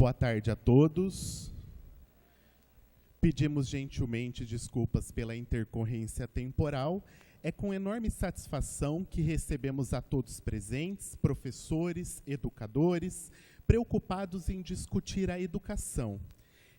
Boa tarde a todos. Pedimos gentilmente desculpas pela intercorrência temporal. É com enorme satisfação que recebemos a todos presentes, professores, educadores, preocupados em discutir a educação.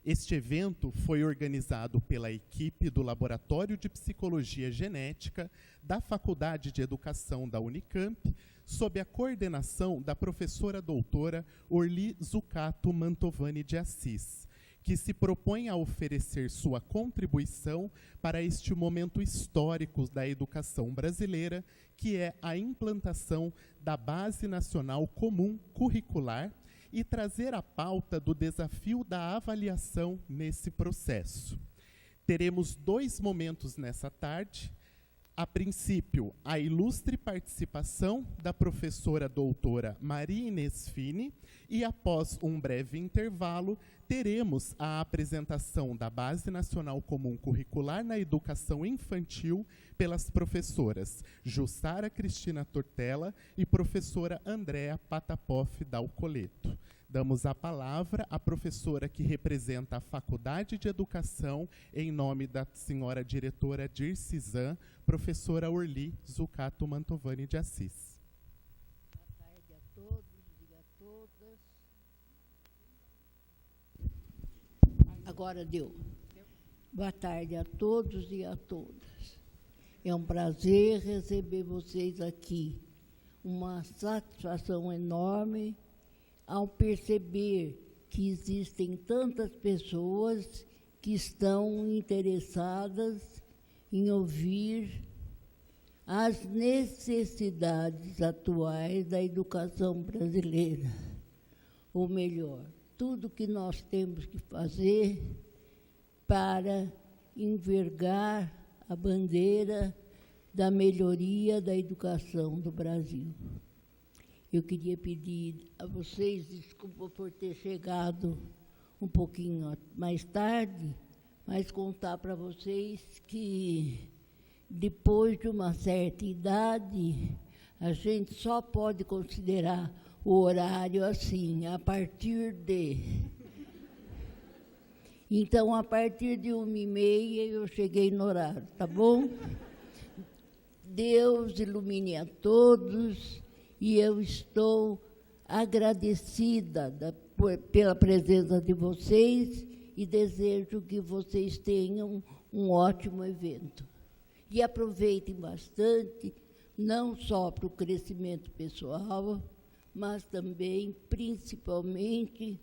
Este evento foi organizado pela equipe do Laboratório de Psicologia Genética da Faculdade de Educação da Unicamp, sob a coordenação da professora doutora Orly Zucato Mantovani de Assis, que se propõe a oferecer sua contribuição para este momento histórico da educação brasileira, que é a implantação da Base Nacional Comum Curricular, e trazer a pauta do desafio da avaliação nesse processo. Teremos 2 momentos nessa tarde. A princípio, a ilustre participação da professora doutora Maria Inês Fini, e após um breve intervalo, teremos a apresentação da Base Nacional Comum Curricular na Educação Infantil pelas professoras Jussara Cristina Tortella e professora Andréa Patapoff Dalcoleto. Damos a palavra à professora que representa a Faculdade de Educação, em nome da senhora diretora Dircizan, professora Orly Zucato Mantovani de Assis. Boa tarde a todos e a todas. Agora deu. Boa tarde a todos e a todas. É um prazer receber vocês aqui. Uma satisfação enorme ao perceber que existem tantas pessoas que estão interessadas em ouvir as necessidades atuais da educação brasileira. Ou melhor, tudo que nós temos que fazer para envergar a bandeira da melhoria da educação do Brasil. Eu queria pedir a vocês desculpa por ter chegado um pouquinho mais tarde, mas contar para vocês que, depois de uma certa idade, a gente só pode considerar o horário assim, a partir de... Então, a partir de 1h30, eu cheguei no horário, tá bom? Deus ilumine a todos. E eu estou agradecida pela presença de vocês e desejo que vocês tenham um ótimo evento. E aproveitem bastante, não só para o crescimento pessoal, mas também, principalmente,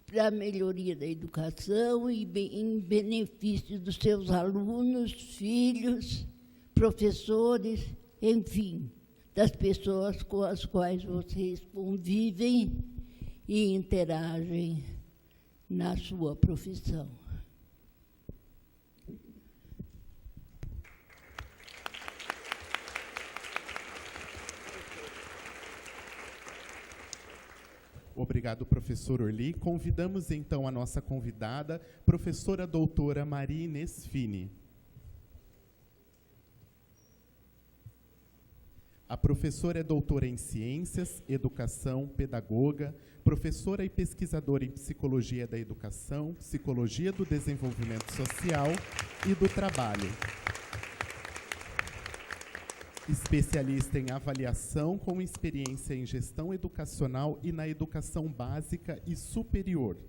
para a melhoria da educação e em benefício dos seus alunos, filhos, professores, enfim, das pessoas com as quais vocês convivem e interagem na sua profissão. Obrigado, professor Orly. Convidamos, então, a nossa convidada, professora doutora Maria Inês Fini. A professora é doutora em Ciências, Educação, Pedagoga, professora e pesquisadora em Psicologia da Educação, Psicologia do Desenvolvimento Social e do Trabalho. Especialista em avaliação com experiência em gestão educacional e na educação básica e superior.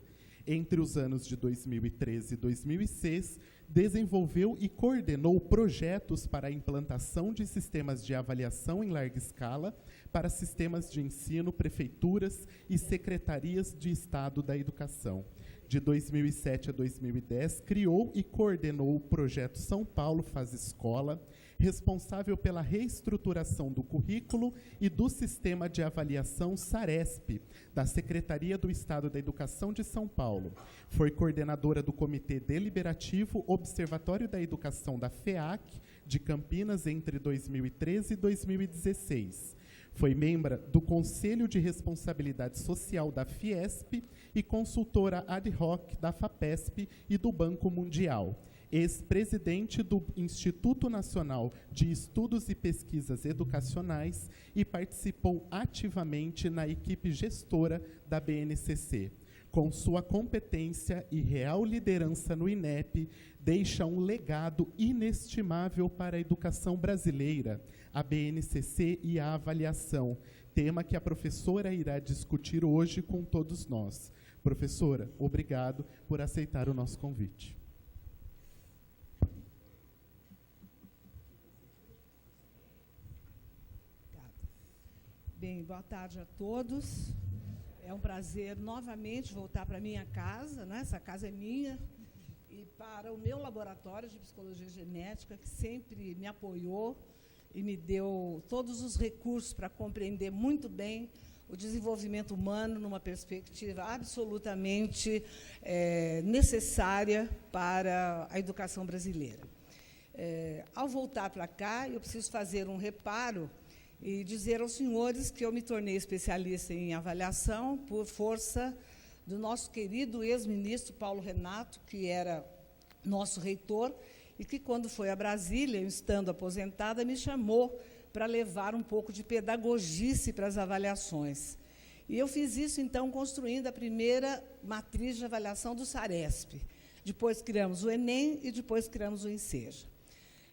Entre os anos de 2013 e 2006, desenvolveu e coordenou projetos para a implantação de sistemas de avaliação em larga escala para sistemas de ensino, prefeituras e secretarias de Estado da Educação. De 2007 a 2010, criou e coordenou o projeto São Paulo Faz Escola, responsável pela reestruturação do currículo e do sistema de avaliação SARESP, da Secretaria do Estado da Educação de São Paulo. Foi coordenadora do Comitê Deliberativo Observatório da Educação da FEAC, de Campinas, entre 2013 e 2016. Foi membro do Conselho de Responsabilidade Social da Fiesp e consultora ad hoc da FAPESP e do Banco Mundial. Ex-presidente do Instituto Nacional de Estudos e Pesquisas Educacionais e participou ativamente na equipe gestora da BNCC. Com sua competência e real liderança no INEP, deixa um legado inestimável para a educação brasileira, a BNCC e a avaliação, tema que a professora irá discutir hoje com todos nós. Professora, obrigado por aceitar o nosso convite. Bem, boa tarde a todos. É um prazer novamente voltar para a minha casa, né? Essa casa é minha, e para o meu laboratório de psicologia genética, que sempre me apoiou e me deu todos os recursos para compreender muito bem o desenvolvimento humano numa perspectiva absolutamente necessária para a educação brasileira. Ao voltar para cá, eu preciso fazer um reparo e dizer aos senhores que eu me tornei especialista em avaliação por força do nosso querido ex-ministro Paulo Renato, que era nosso reitor, e que, quando foi a Brasília, eu estando aposentada, me chamou para levar um pouco de pedagogice para as avaliações. E eu fiz isso, então, construindo a primeira matriz de avaliação do SARESP. Depois criamos o Enem e depois criamos o Enseja.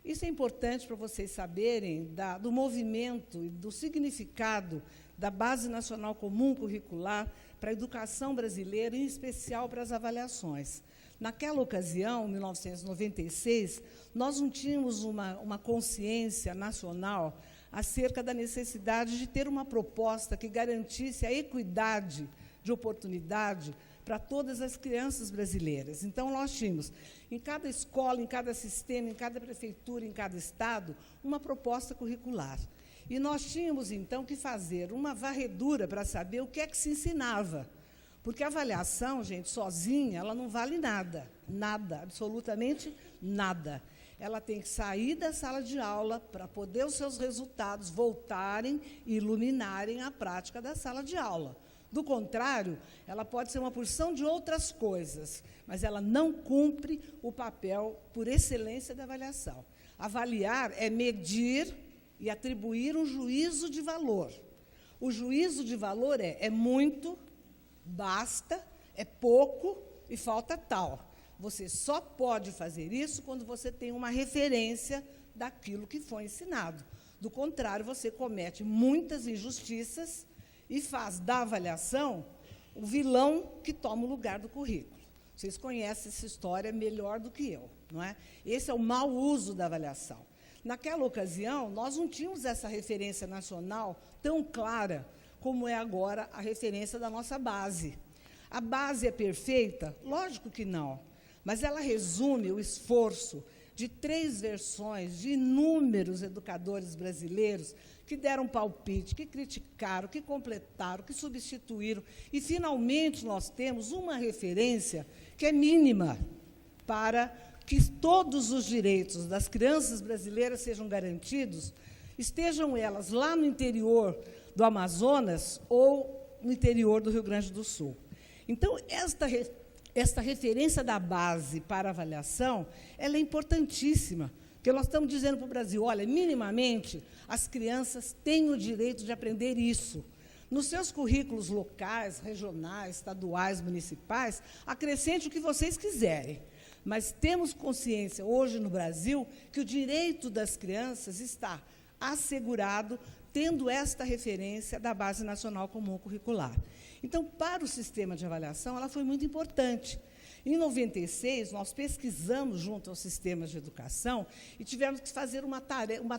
Isso é importante para vocês saberem do movimento e do significado da Base Nacional Comum Curricular para a educação brasileira, em especial para as avaliações. Naquela ocasião, em 1996, nós não tínhamos uma consciência nacional acerca da necessidade de ter uma proposta que garantisse a equidade de oportunidade para todas as crianças brasileiras. Então, nós tínhamos, em cada escola, em cada sistema, em cada prefeitura, em cada estado, uma proposta curricular. E nós tínhamos, então, que fazer uma varredura para saber o que é que se ensinava. Porque a avaliação, gente, sozinha, ela não vale nada. Nada, absolutamente nada. Ela tem que sair da sala de aula para poder os seus resultados voltarem e iluminarem a prática da sala de aula. Do contrário, ela pode ser uma porção de outras coisas, mas ela não cumpre o papel por excelência da avaliação. Avaliar é medir e atribuir um juízo de valor. O juízo de valor é muito, basta, é pouco e falta tal. Você só pode fazer isso quando você tem uma referência daquilo que foi ensinado. Do contrário, você comete muitas injustiças e faz da avaliação o vilão que toma o lugar do currículo. Vocês conhecem essa história melhor do que eu, não é? Esse é o mau uso da avaliação. Naquela ocasião, nós não tínhamos essa referência nacional tão clara como é agora a referência da nossa base. A base é perfeita? Lógico que não, mas ela resume o esforço de 3 versões de inúmeros educadores brasileiros que deram palpite, que criticaram, que completaram, que substituíram. E, finalmente, nós temos uma referência que é mínima para que todos os direitos das crianças brasileiras sejam garantidos, estejam elas lá no interior do Amazonas ou no interior do Rio Grande do Sul. Então, esta referência da base para a avaliação, ela é importantíssima, porque nós estamos dizendo para o Brasil, olha, minimamente, as crianças têm o direito de aprender isso. Nos seus currículos locais, regionais, estaduais, municipais, acrescente o que vocês quiserem. Mas temos consciência, hoje no Brasil, que o direito das crianças está assegurado, tendo esta referência da Base Nacional Comum Curricular. Então, para o sistema de avaliação, ela foi muito importante. Em 96, nós pesquisamos junto aos sistemas de educação e tivemos que fazer uma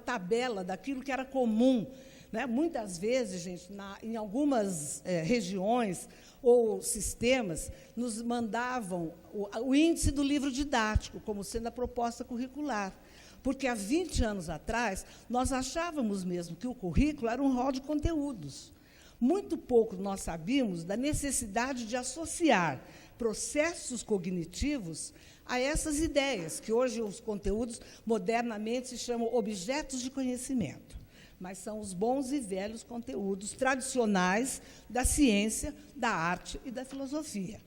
tabela daquilo que era comum. Né? Muitas vezes, gente, em algumas regiões ou sistemas, nos mandavam o índice do livro didático, como sendo a proposta curricular. Porque, há 20 anos atrás, nós achávamos mesmo que o currículo era um rol de conteúdos. Muito pouco nós sabíamos da necessidade de associar processos cognitivos a essas ideias, que hoje os conteúdos modernamente se chamam objetos de conhecimento, mas são os bons e velhos conteúdos tradicionais da ciência, da arte e da filosofia.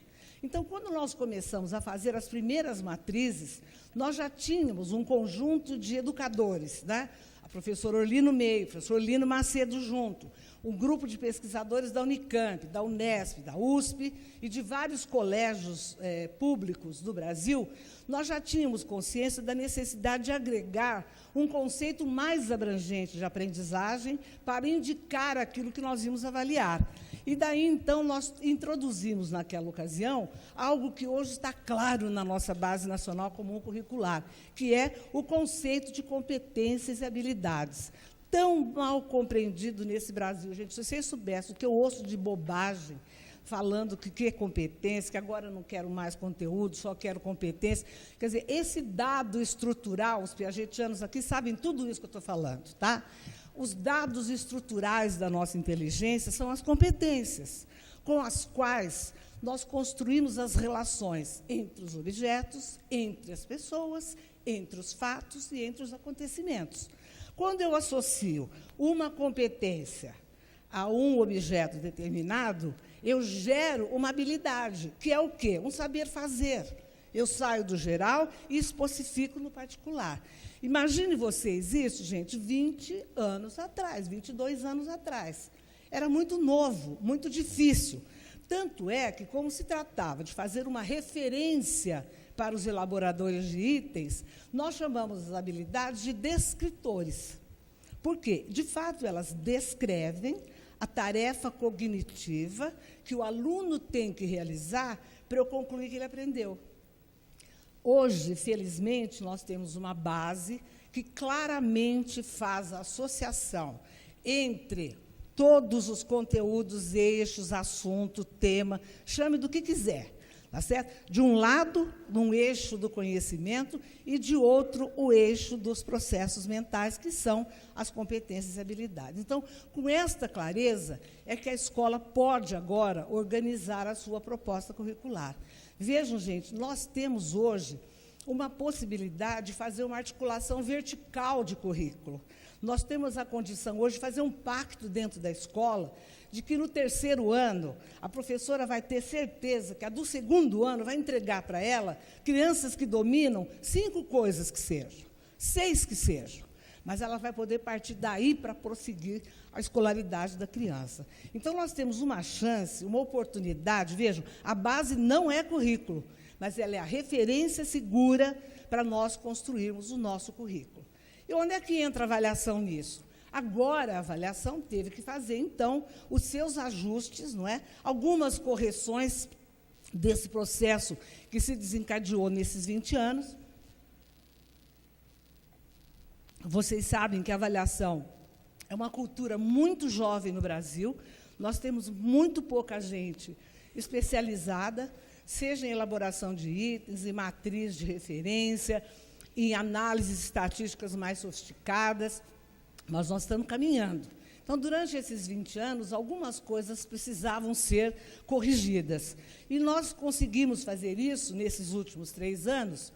Então, quando nós começamos a fazer as primeiras matrizes, nós já tínhamos um conjunto de educadores, né? a professora Orlino Meio, o professor Lino Macedo junto, um grupo de pesquisadores da Unicamp, da Unesp, da USP e de vários colégios públicos do Brasil, nós já tínhamos consciência da necessidade de agregar um conceito mais abrangente de aprendizagem para indicar aquilo que nós íamos avaliar. E daí, então, nós introduzimos, naquela ocasião, algo que hoje está claro na nossa Base Nacional Comum Curricular, que é o conceito de competências e habilidades. Tão mal compreendido nesse Brasil. Gente, se vocês soubessem o que eu ouço de bobagem, falando que é competência, que agora eu não quero mais conteúdo, só quero competência. Quer dizer, esse dado estrutural, os piagetianos aqui sabem tudo isso que eu estou falando, tá? Os dados estruturais da nossa inteligência são as competências, com as quais nós construímos as relações entre os objetos, entre as pessoas, entre os fatos e entre os acontecimentos. Quando eu associo uma competência a um objeto determinado, eu gero uma habilidade, que é o quê? Um saber fazer. Eu saio do geral e especifico no particular. Imagine vocês isso, gente, 20 anos atrás, 22 anos atrás. Era muito novo, muito difícil. Tanto é que, como se tratava de fazer uma referência para os elaboradores de itens, nós chamamos as habilidades de descritores. Por quê? De fato, elas descrevem a tarefa cognitiva que o aluno tem que realizar para eu concluir que ele aprendeu. Hoje, felizmente, nós temos uma base que claramente faz a associação entre todos os conteúdos, eixos, assunto, tema, chame do que quiser. Tá certo? De um lado, um eixo do conhecimento, e, de outro, o eixo dos processos mentais, que são as competências e habilidades. Então, com esta clareza, é que a escola pode, agora, organizar a sua proposta curricular. Vejam, gente, nós temos hoje uma possibilidade de fazer uma articulação vertical de currículo. Nós temos a condição hoje de fazer um pacto dentro da escola de que, no terceiro ano, a professora vai ter certeza que a do segundo ano vai entregar para ela crianças que dominam 5 coisas que sejam, 6 que sejam, mas ela vai poder partir daí para prosseguir a escolaridade da criança. Então, nós temos uma chance, uma oportunidade. Vejam, a base não é currículo, mas ela é a referência segura para nós construirmos o nosso currículo. E onde é que entra a avaliação nisso? Agora, a avaliação teve que fazer, então, os seus ajustes, não é? Algumas correções desse processo que se desencadeou nesses 20 anos. Vocês sabem que a avaliação é uma cultura muito jovem no Brasil. Nós temos muito pouca gente especializada, seja em elaboração de itens, em matriz de referência, em análises estatísticas mais sofisticadas, mas nós estamos caminhando. Então, durante esses 20 anos, algumas coisas precisavam ser corrigidas. E nós conseguimos fazer isso, nesses últimos 3 anos,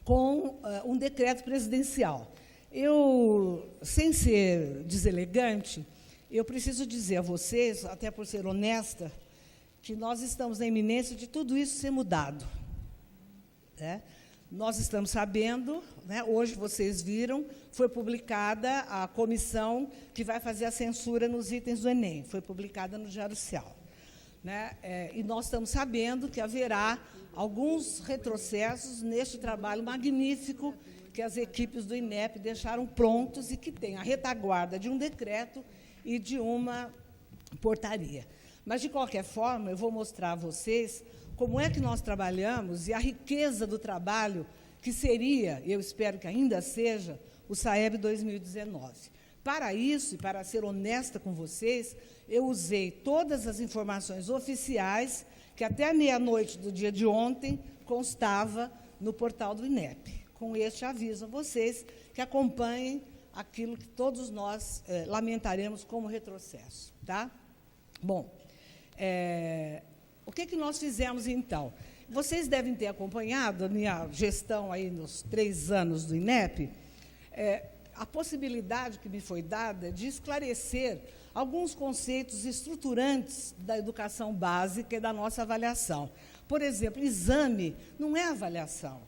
com um decreto presidencial. Eu, sem ser deselegante, eu preciso dizer a vocês, até por ser honesta, que nós estamos na iminência de tudo isso ser mudado. Né? Nós estamos sabendo, né, hoje vocês viram, foi publicada a comissão que vai fazer a censura nos itens do Enem, foi publicada no Diário Oficial. Né? E nós estamos sabendo que haverá alguns retrocessos neste trabalho magnífico que as equipes do INEP deixaram prontos e que tem a retaguarda de um decreto e de uma portaria. Mas, de qualquer forma, eu vou mostrar a vocês como é que nós trabalhamos e a riqueza do trabalho que seria, eu espero que ainda seja, o SAEB 2019. Para isso, e para ser honesta com vocês, eu usei todas as informações oficiais que até a meia-noite do dia de ontem constava no portal do INEP. Com este aviso a vocês que acompanhem aquilo que todos nós lamentaremos como retrocesso. Tá? Bom, o que nós fizemos, então? Vocês devem ter acompanhado a minha gestão aí nos 3 anos do INEP, a possibilidade que me foi dada de esclarecer alguns conceitos estruturantes da educação básica e da nossa avaliação. Por exemplo, exame não é avaliação.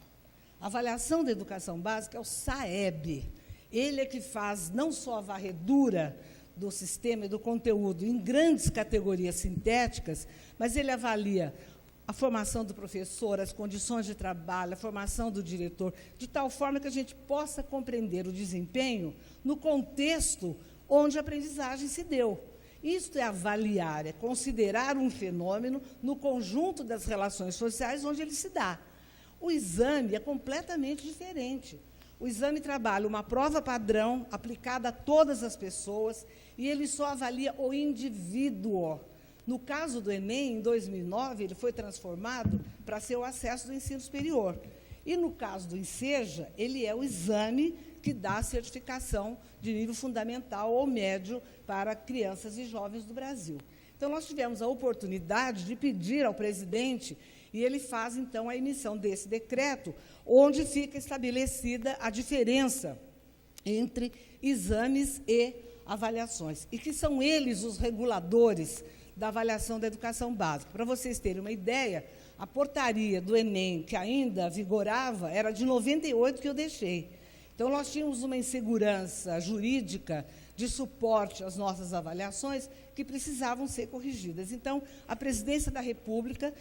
A avaliação da educação básica é o SAEB, Ele é que faz não só a varredura do sistema e do conteúdo em grandes categorias sintéticas, mas ele avalia a formação do professor, as condições de trabalho, a formação do diretor, de tal forma que a gente possa compreender o desempenho no contexto onde a aprendizagem se deu. Isto é avaliar, é considerar um fenômeno no conjunto das relações sociais onde ele se dá. O exame é completamente diferente. O exame trabalha uma prova padrão aplicada a todas as pessoas e ele só avalia o indivíduo. No caso do Enem, em 2009, ele foi transformado para ser o acesso do ensino superior. E, no caso do Enseja, ele é o exame que dá a certificação de nível fundamental ou médio para crianças e jovens do Brasil. Então, nós tivemos a oportunidade de pedir ao presidente, e ele faz, então, a emissão desse decreto, onde fica estabelecida a diferença entre exames e avaliações, e que são eles os reguladores da avaliação da educação básica. Para vocês terem uma ideia, a portaria do Enem, que ainda vigorava, era de 98 que eu deixei. Então, nós tínhamos uma insegurança jurídica de suporte às nossas avaliações que precisavam ser corrigidas. Então, a Presidência da República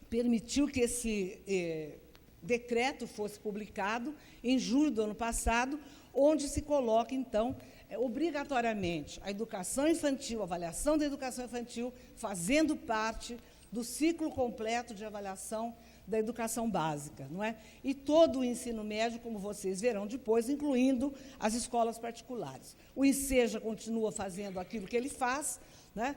permitiu que esse decreto fosse publicado em julho do ano passado, onde se coloca, então, obrigatoriamente a educação infantil, a avaliação da educação infantil, fazendo parte do ciclo completo de avaliação da educação básica, não é? E todo o ensino médio, como vocês verão depois, incluindo as escolas particulares. O Enseja continua fazendo aquilo que ele faz, né?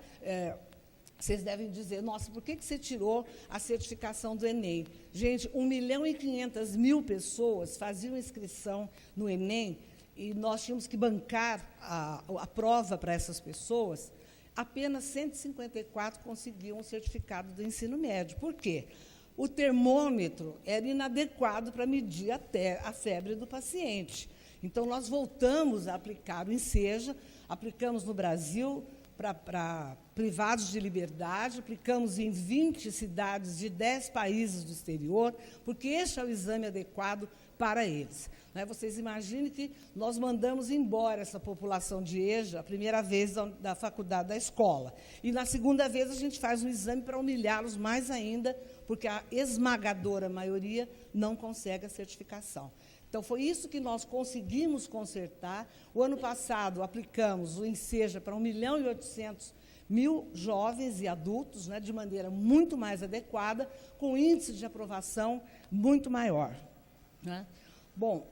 Vocês devem dizer, nossa, por que você tirou a certificação do Enem? Gente, 1.500.000 pessoas faziam inscrição no Enem e nós tínhamos que bancar a prova para essas pessoas. Apenas 154 conseguiam o certificado do ensino médio. Por quê? O termômetro era inadequado para medir até a febre do paciente. Então, nós voltamos a aplicar o Enseja, aplicamos no Brasil para privados de liberdade, aplicamos em 20 cidades de 10 países do exterior, porque este é o exame adequado para eles. Vocês imaginem que nós mandamos embora essa população de EJA a primeira vez da faculdade, da escola. E, na segunda vez, a gente faz um exame para humilhá-los mais ainda, porque a esmagadora maioria não consegue a certificação. Então, foi isso que nós conseguimos consertar. O ano passado, aplicamos o Enseja para 1.800.000 jovens e adultos, de maneira muito mais adequada, com índice de aprovação muito maior. Bom,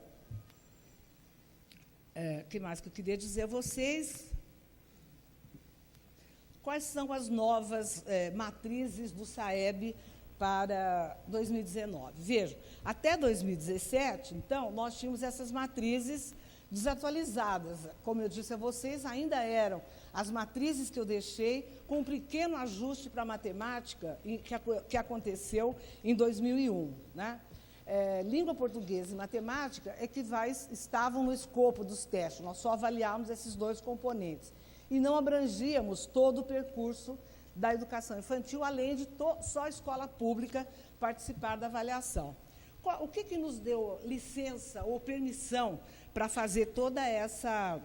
o que mais que eu queria dizer a vocês? Quais são as novas matrizes do SAEB para 2019? Vejam, até 2017, então, nós tínhamos essas matrizes desatualizadas. Como eu disse a vocês, ainda eram as matrizes que eu deixei, com um pequeno ajuste para a matemática que aconteceu em 2001. Língua portuguesa e matemática é que estavam no escopo dos testes. Nós só avaliávamos esses dois componentes. E não abrangíamos todo o percurso da educação infantil, além de só a escola pública participar da avaliação. O que nos deu licença ou permissão para fazer toda esta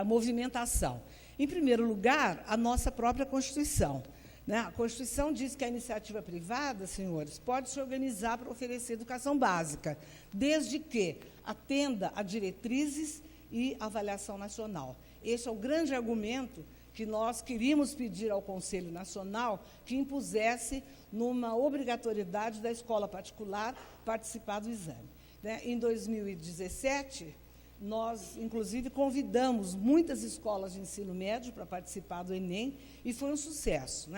movimentação? Em primeiro lugar, a nossa própria Constituição. A Constituição diz que a iniciativa privada, senhores, pode se organizar para oferecer educação básica, desde que atenda a diretrizes e avaliação nacional. Esse é o grande argumento que nós queríamos pedir ao Conselho Nacional que impusesse numa obrigatoriedade da escola particular participar do exame. Em 2017, nós, inclusive, convidamos muitas escolas de ensino médio para participar do Enem, e foi um sucesso.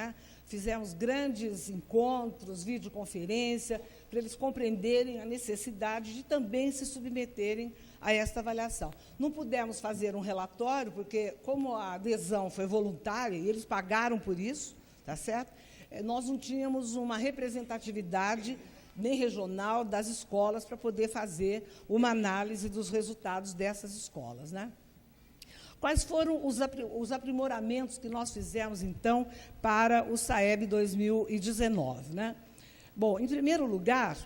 Fizemos grandes encontros, videoconferência, para eles compreenderem a necessidade de também se submeterem a esta avaliação. Não pudemos fazer um relatório, porque, como a adesão foi voluntária, e eles pagaram por isso, tá certo? Nós não tínhamos uma representatividade nem regional das escolas para poder fazer uma análise dos resultados dessas escolas. Quais foram os aprimoramentos que nós fizemos, então, para o SAEB 2019? Bom, em primeiro lugar,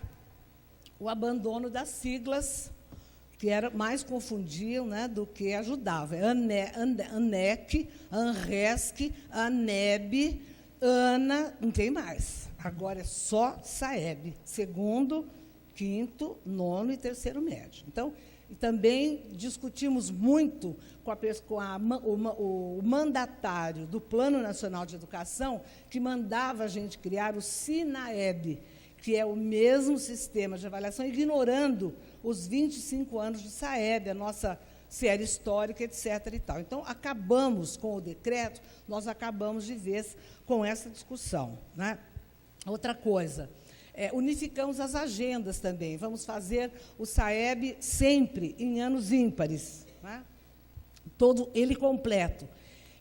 o abandono das siglas que mais confundiam, né, do que ajudavam. ANEC, ANRESC, ANEB, ANA, não tem mais. Agora é só SAEB, 2º, 5º, 9º e 3º médio. Então, também discutimos muito o mandatário do Plano Nacional de Educação, que mandava a gente criar o SINAEB, que é o mesmo sistema de avaliação, ignorando os 25 anos de SAEB, a nossa série histórica, etc. E tal. Então, acabamos com o decreto, nós acabamos de vez com essa discussão, né? Outra coisa, unificamos as agendas também. Vamos fazer o SAEB sempre em anos ímpares, né? Todo ele completo.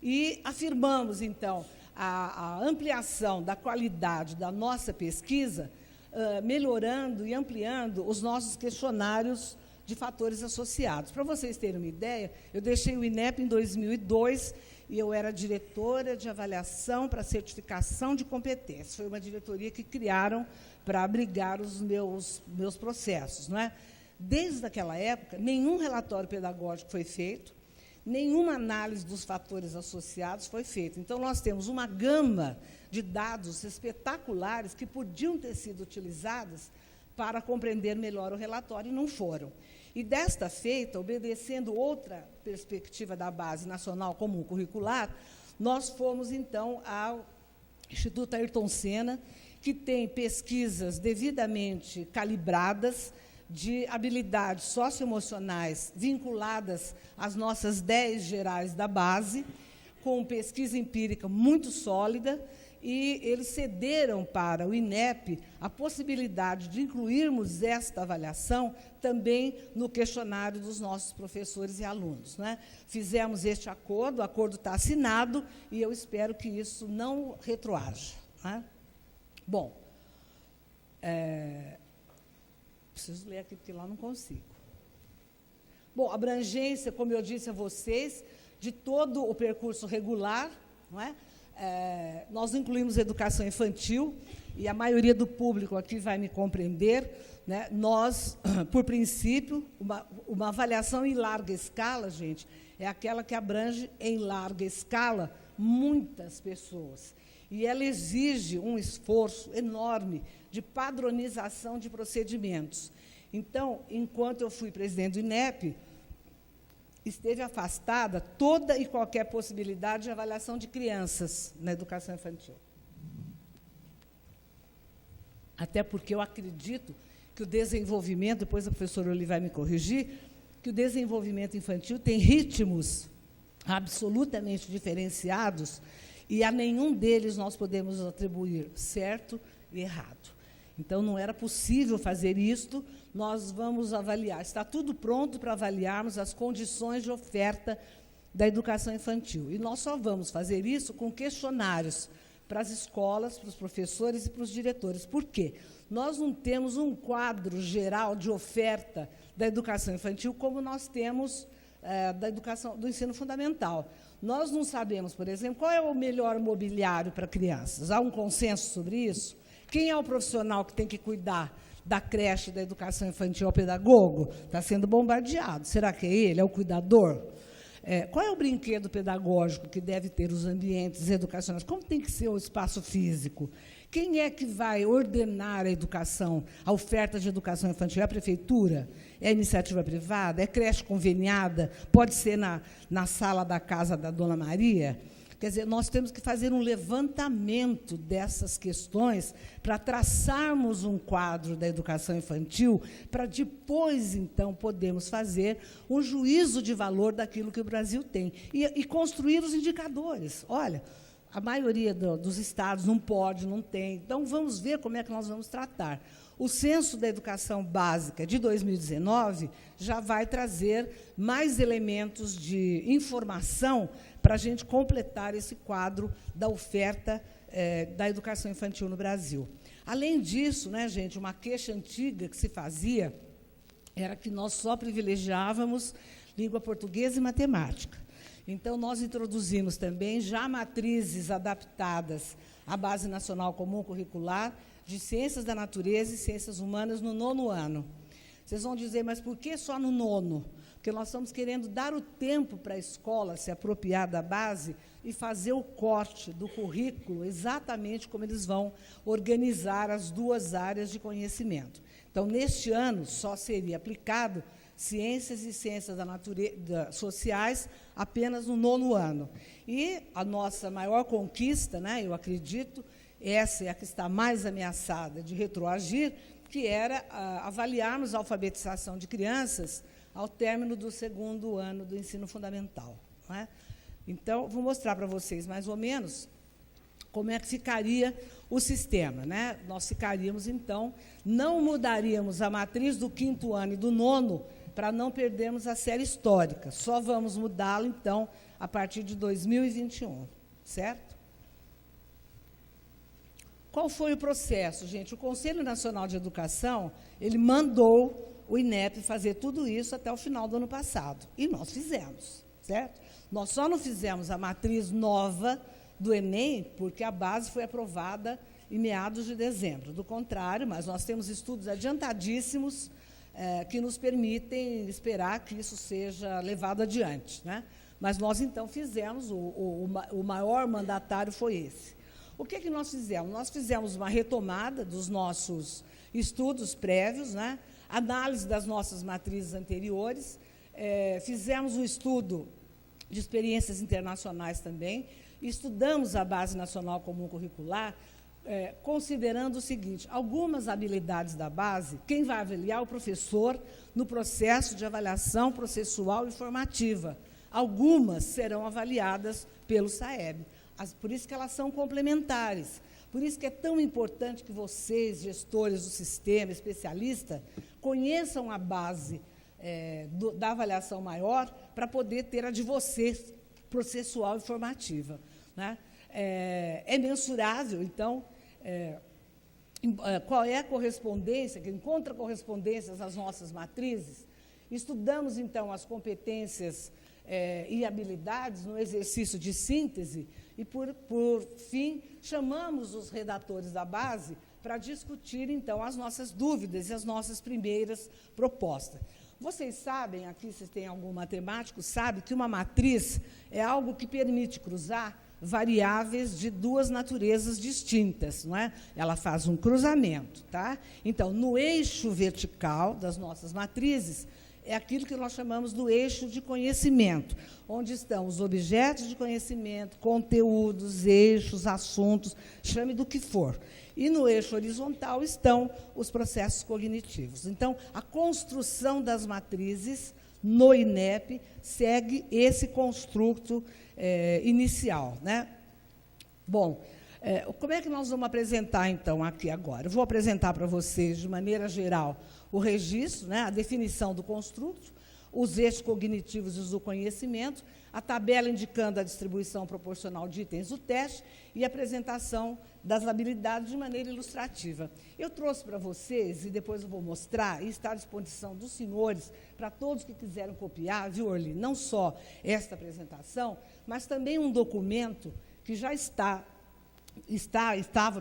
E afirmamos, então, a ampliação da qualidade da nossa pesquisa, melhorando e ampliando os nossos questionários de fatores associados. Para vocês terem uma ideia, eu deixei o INEP em 2002 e eu era diretora de avaliação para certificação de competência. Foi uma diretoria que criaram para abrigar os meus processos, não é? Desde aquela época, nenhum relatório pedagógico foi feito, nenhuma análise dos fatores associados foi feita. Então, nós temos uma gama de dados espetaculares que podiam ter sido utilizados para compreender melhor o relatório e não foram. E, desta feita, obedecendo outra perspectiva da Base Nacional Comum Curricular, nós fomos, então, ao Instituto Ayrton Senna, que tem pesquisas devidamente calibradas de habilidades socioemocionais vinculadas às nossas 10 gerais da base, com pesquisa empírica muito sólida, e eles cederam para o INEP a possibilidade de incluirmos esta avaliação também no questionário dos nossos professores e alunos, né? Fizemos este acordo, o acordo está assinado, e eu espero que isso não retroaja, né? Bom, preciso ler aqui, porque lá não consigo. Bom, abrangência, como eu disse a vocês, de todo o percurso regular, não é? Nós incluímos educação infantil, e a maioria do público aqui vai me compreender, né? Nós, por princípio, uma avaliação em larga escala, gente, é aquela que abrange em larga escala muitas pessoas. E ela exige um esforço enorme de padronização de procedimentos. Então, enquanto eu fui presidente do INEP, esteve afastada toda e qualquer possibilidade de avaliação de crianças na educação infantil. Até porque eu acredito que o desenvolvimento, depois a professora Oli vai me corrigir, que o desenvolvimento infantil tem ritmos absolutamente diferenciados, e a nenhum deles nós podemos atribuir certo e errado. Então, não era possível fazer isto. Nós vamos avaliar, está tudo pronto para avaliarmos as condições de oferta da educação infantil. E nós só vamos fazer isso com questionários para as escolas, para os professores e para os diretores. Por quê? Nós não temos um quadro geral de oferta da educação infantil como nós temos da educação do ensino fundamental. Nós não sabemos, por exemplo, qual é o melhor mobiliário para crianças. Há um consenso sobre isso? Quem é o profissional que tem que cuidar da creche, da educação infantil, ao pedagogo? Está sendo bombardeado. Será que é ele? É o cuidador? Qual é o brinquedo pedagógico que deve ter os ambientes educacionais? Como tem que ser o espaço físico? Quem é que vai ordenar a educação, a oferta de educação infantil? É a prefeitura? É a iniciativa privada? É creche conveniada? Pode ser na sala da casa da Dona Maria? Quer dizer, nós temos que fazer um levantamento dessas questões para traçarmos um quadro da educação infantil, para depois, então, podermos fazer um juízo de valor daquilo que o Brasil tem e construir os indicadores. Olha, a maioria dos estados não pode, não tem. Então, vamos ver como é que nós vamos tratar. O Censo da Educação Básica de 2019 já vai trazer mais elementos de informação para a gente completar esse quadro da oferta da educação infantil no Brasil. Além disso, né, gente, uma queixa antiga que se fazia era que nós só privilegiávamos língua portuguesa e matemática. Então, nós introduzimos também já matrizes adaptadas à Base Nacional Comum Curricular de Ciências da Natureza e Ciências Humanas no 9º ano. Vocês vão dizer, mas por que só no 9º? Porque nós estamos querendo dar o tempo para a escola se apropriar da base e fazer o corte do currículo exatamente como eles vão organizar as 2 áreas de conhecimento. Então, neste ano, só seria aplicado ciências e ciências sociais apenas no 9º ano. E a nossa maior conquista, né, eu acredito, essa é a que está mais ameaçada de retroagir, que era avaliarmos a alfabetização de crianças ao término do 2º ano do ensino fundamental. Não é? Então, vou mostrar para vocês, mais ou menos, como é que ficaria o sistema. Né? Nós ficaríamos, então, não mudaríamos a matriz do 5º ano e do 9º para não perdermos a série histórica. Só vamos mudá-lo, então, a partir de 2021. Certo? Qual foi o processo, gente? O Conselho Nacional de Educação, ele mandou o INEP fazer tudo isso até o final do ano passado. E nós fizemos, certo? Nós só não fizemos a matriz nova do Enem porque a base foi aprovada em meados de dezembro. Do contrário, mas nós temos estudos adiantadíssimos que nos permitem esperar que isso seja levado adiante. Né? Mas nós, então, fizemos, o maior mandatário foi esse. O que é que nós fizemos? Nós fizemos uma retomada dos nossos estudos prévios, né? Análise das nossas matrizes anteriores, fizemos um estudo de experiências internacionais também, estudamos a Base Nacional Comum Curricular, considerando o seguinte, algumas habilidades da base, quem vai avaliar é o professor no processo de avaliação processual e formativa. Algumas serão avaliadas pelo SAEB. Por isso que elas são complementares. Por isso que é tão importante que vocês, gestores do sistema, especialistas, conheçam a base da avaliação maior para poder ter a de vocês, processual e formativa. Né? É mensurável, então, qual é a correspondência, que encontra correspondências às nossas matrizes. Estudamos, então, as competências e habilidades no exercício de síntese e, por fim, chamamos os redatores da base para discutir, então, as nossas dúvidas e as nossas primeiras propostas. Vocês sabem, aqui, se tem algum matemático, sabe que uma matriz é algo que permite cruzar variáveis de 2 naturezas distintas, não é? Ela faz um cruzamento, tá? Então, no eixo vertical das nossas matrizes, é aquilo que nós chamamos do eixo de conhecimento, onde estão os objetos de conhecimento, conteúdos, eixos, assuntos, chame do que for. E no eixo horizontal estão os processos cognitivos. Então, a construção das matrizes no INEP segue esse construto inicial. Né? Bom, como é que nós vamos apresentar, então, aqui agora? Eu vou apresentar para vocês, de maneira geral, o registro, né, a definição do construto, os eixos cognitivos e os do conhecimento, a tabela indicando a distribuição proporcional de itens do teste e a apresentação das habilidades de maneira ilustrativa. Eu trouxe para vocês, e depois eu vou mostrar, e está à disposição dos senhores, para todos que quiserem copiar, viu, Orly? Não só esta apresentação, mas também um documento que já estava,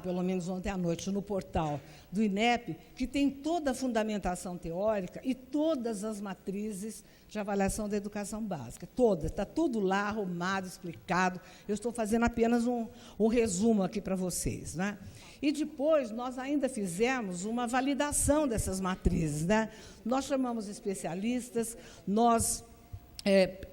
pelo menos ontem à noite, no portal do INEP, que tem toda a fundamentação teórica e todas as matrizes de avaliação da educação básica. Todas, está tudo lá, arrumado, explicado. Eu estou fazendo apenas um resumo aqui para vocês. Né? E depois, nós ainda fizemos uma validação dessas matrizes. Né? Nós chamamos especialistas, nós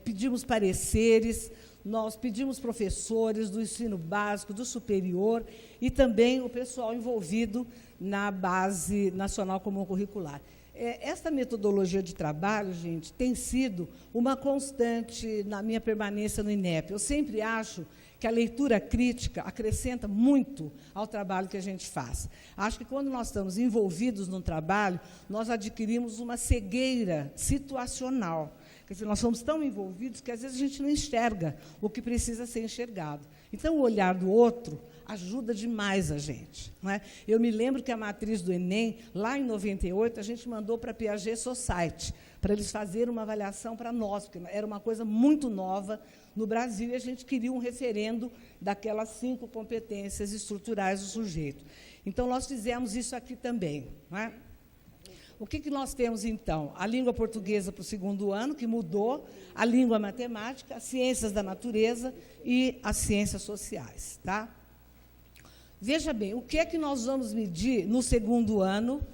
pedimos pareceres, nós pedimos professores do ensino básico, do superior, e também o pessoal envolvido na Base Nacional Comum Curricular. Esta metodologia de trabalho, gente, tem sido uma constante na minha permanência no INEP. Eu sempre acho que a leitura crítica acrescenta muito ao trabalho que a gente faz. Acho que, quando nós estamos envolvidos num trabalho, nós adquirimos uma cegueira situacional. Quer dizer, nós somos tão envolvidos que, às vezes, a gente não enxerga o que precisa ser enxergado. Então, o olhar do outro ajuda demais a gente. Não é? Eu me lembro que a matriz do Enem, lá em 98, a gente mandou para a Piaget Society, para eles fazerem uma avaliação para nós, porque era uma coisa muito nova no Brasil, e a gente queria um referendo daquelas 5 competências estruturais do sujeito. Então, nós fizemos isso aqui também. Não é? O que nós temos, então? A língua portuguesa para o 2º ano, que mudou, a língua matemática, as ciências da natureza e as ciências sociais. Tá? Veja bem, o que é que nós vamos medir no 2º ano,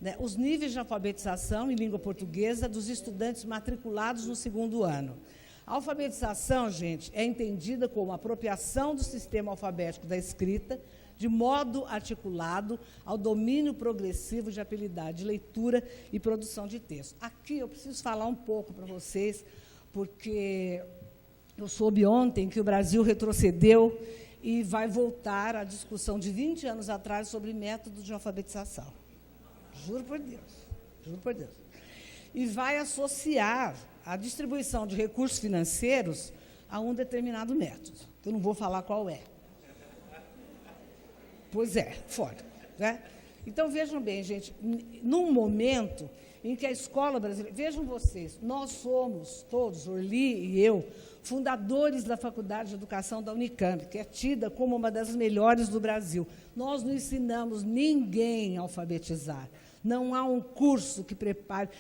né, os níveis de alfabetização em língua portuguesa dos estudantes matriculados no 2º ano. A alfabetização, gente, é entendida como apropriação do sistema alfabético da escrita, de modo articulado ao domínio progressivo de habilidade de leitura e produção de texto. Aqui eu preciso falar um pouco para vocês, porque eu soube ontem que o Brasil retrocedeu e vai voltar à discussão de 20 anos atrás sobre método de alfabetização. Juro por Deus, juro por Deus. E vai associar a distribuição de recursos financeiros a um determinado método, que eu não vou falar qual é. Pois é, fora. Né? Então, vejam bem, gente, num momento em que a escola brasileira... Vejam vocês, nós somos todos, Orly e eu, fundadores da Faculdade de Educação da Unicamp, que é tida como uma das melhores do Brasil. Nós não ensinamos ninguém a alfabetizar. Não há um curso que prepare...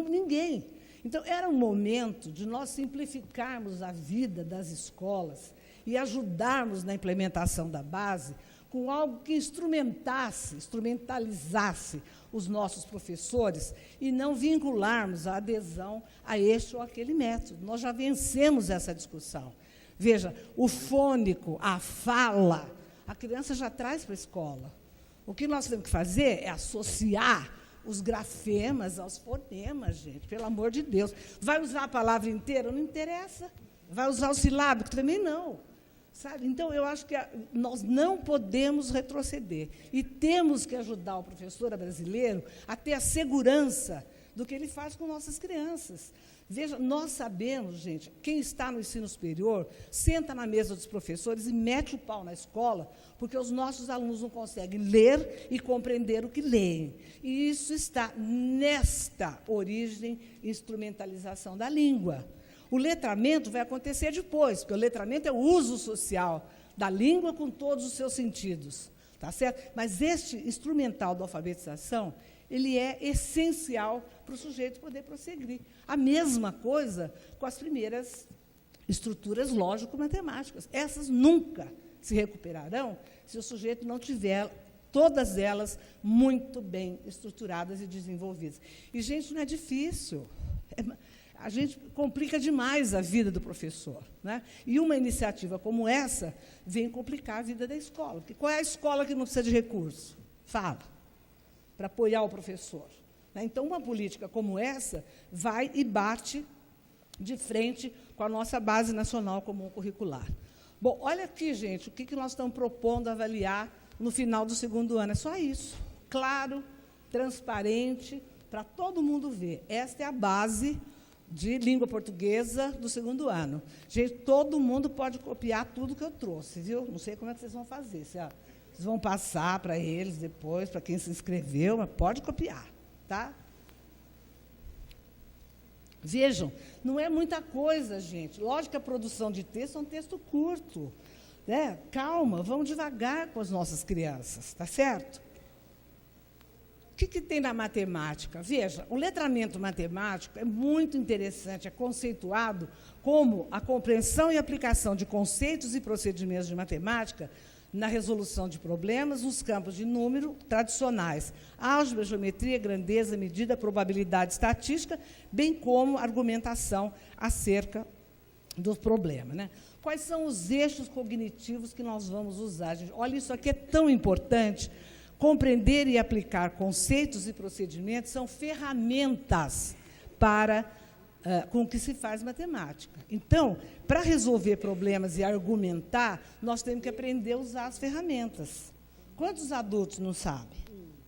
ninguém. Então, era um momento de nós simplificarmos a vida das escolas e ajudarmos na implementação da base com algo que instrumentalizasse os nossos professores e não vincularmos a adesão a este ou aquele método. Nós já vencemos essa discussão. Veja, o fônico, a fala, a criança já traz para a escola. O que nós temos que fazer é associar os grafemas aos fonemas, gente, pelo amor de Deus. Vai usar a palavra inteira? Não interessa. Vai usar o silábico? Também não. Sabe? Então, eu acho que nós não podemos retroceder. E temos que ajudar o professor brasileiro a ter a segurança do que ele faz com nossas crianças. Veja, nós sabemos, gente, quem está no ensino superior senta na mesa dos professores e mete o pau na escola, porque os nossos alunos não conseguem ler e compreender o que leem. E isso está nesta origem e instrumentalização da língua. O letramento vai acontecer depois, porque o letramento é o uso social da língua com todos os seus sentidos. Tá certo? Mas este instrumental da alfabetização, ele é essencial para o sujeito poder prosseguir. A mesma coisa com as primeiras estruturas lógico-matemáticas. Essas nunca se recuperarão se o sujeito não tiver todas elas muito bem estruturadas e desenvolvidas. E, gente, não é difícil. A gente complica demais a vida do professor. Né? E uma iniciativa como essa vem complicar a vida da escola. Porque qual é a escola que não precisa de recurso? Fala, para apoiar o professor. Né? Então, uma política como essa vai e bate de frente com a nossa Base Nacional Comum Curricular. Bom, olha aqui, gente, o que nós estamos propondo avaliar no final do 2º ano. É só isso. Claro, transparente, para todo mundo ver. Esta é a base de língua portuguesa do 2º ano. Gente, todo mundo pode copiar tudo que eu trouxe, viu? Não sei como é que vocês vão fazer. Vocês vão passar para eles depois, para quem se inscreveu, mas pode copiar, tá? Vejam, não é muita coisa, gente. Lógico que a produção de texto é um texto curto. Né? Calma, vamos devagar com as nossas crianças, tá certo? O que tem na matemática? Veja, o letramento matemático é muito interessante, é conceituado como a compreensão e aplicação de conceitos e procedimentos de matemática na resolução de problemas nos campos de número tradicionais, álgebra, geometria, grandeza, medida, probabilidade, estatística, bem como argumentação acerca do problema. Né? Quais são os eixos cognitivos que nós vamos usar? Gente? Olha, isso aqui é tão importante. Compreender e aplicar conceitos e procedimentos são ferramentas para com que se faz matemática. Então, para resolver problemas e argumentar, nós temos que aprender a usar as ferramentas. Quantos adultos não sabem?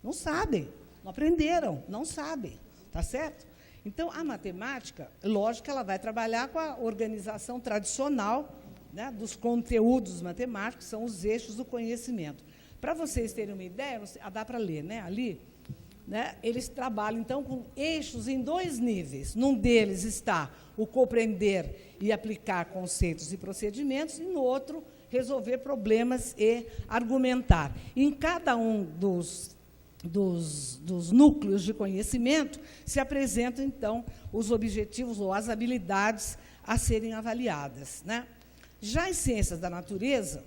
Não sabem, não aprenderam, não sabem, tá certo? Então, a matemática, lógico que ela vai trabalhar com a organização tradicional, né, dos conteúdos matemáticos, que são os eixos do conhecimento. Para vocês terem uma ideia, dá para ler, né, ali, né, eles trabalham, então, com eixos em 2 níveis. Num deles está o compreender e aplicar conceitos e procedimentos, e no outro, resolver problemas e argumentar. Em cada um dos dos núcleos de conhecimento, se apresentam, então, os objetivos ou as habilidades a serem avaliadas, né? Já em ciências da natureza,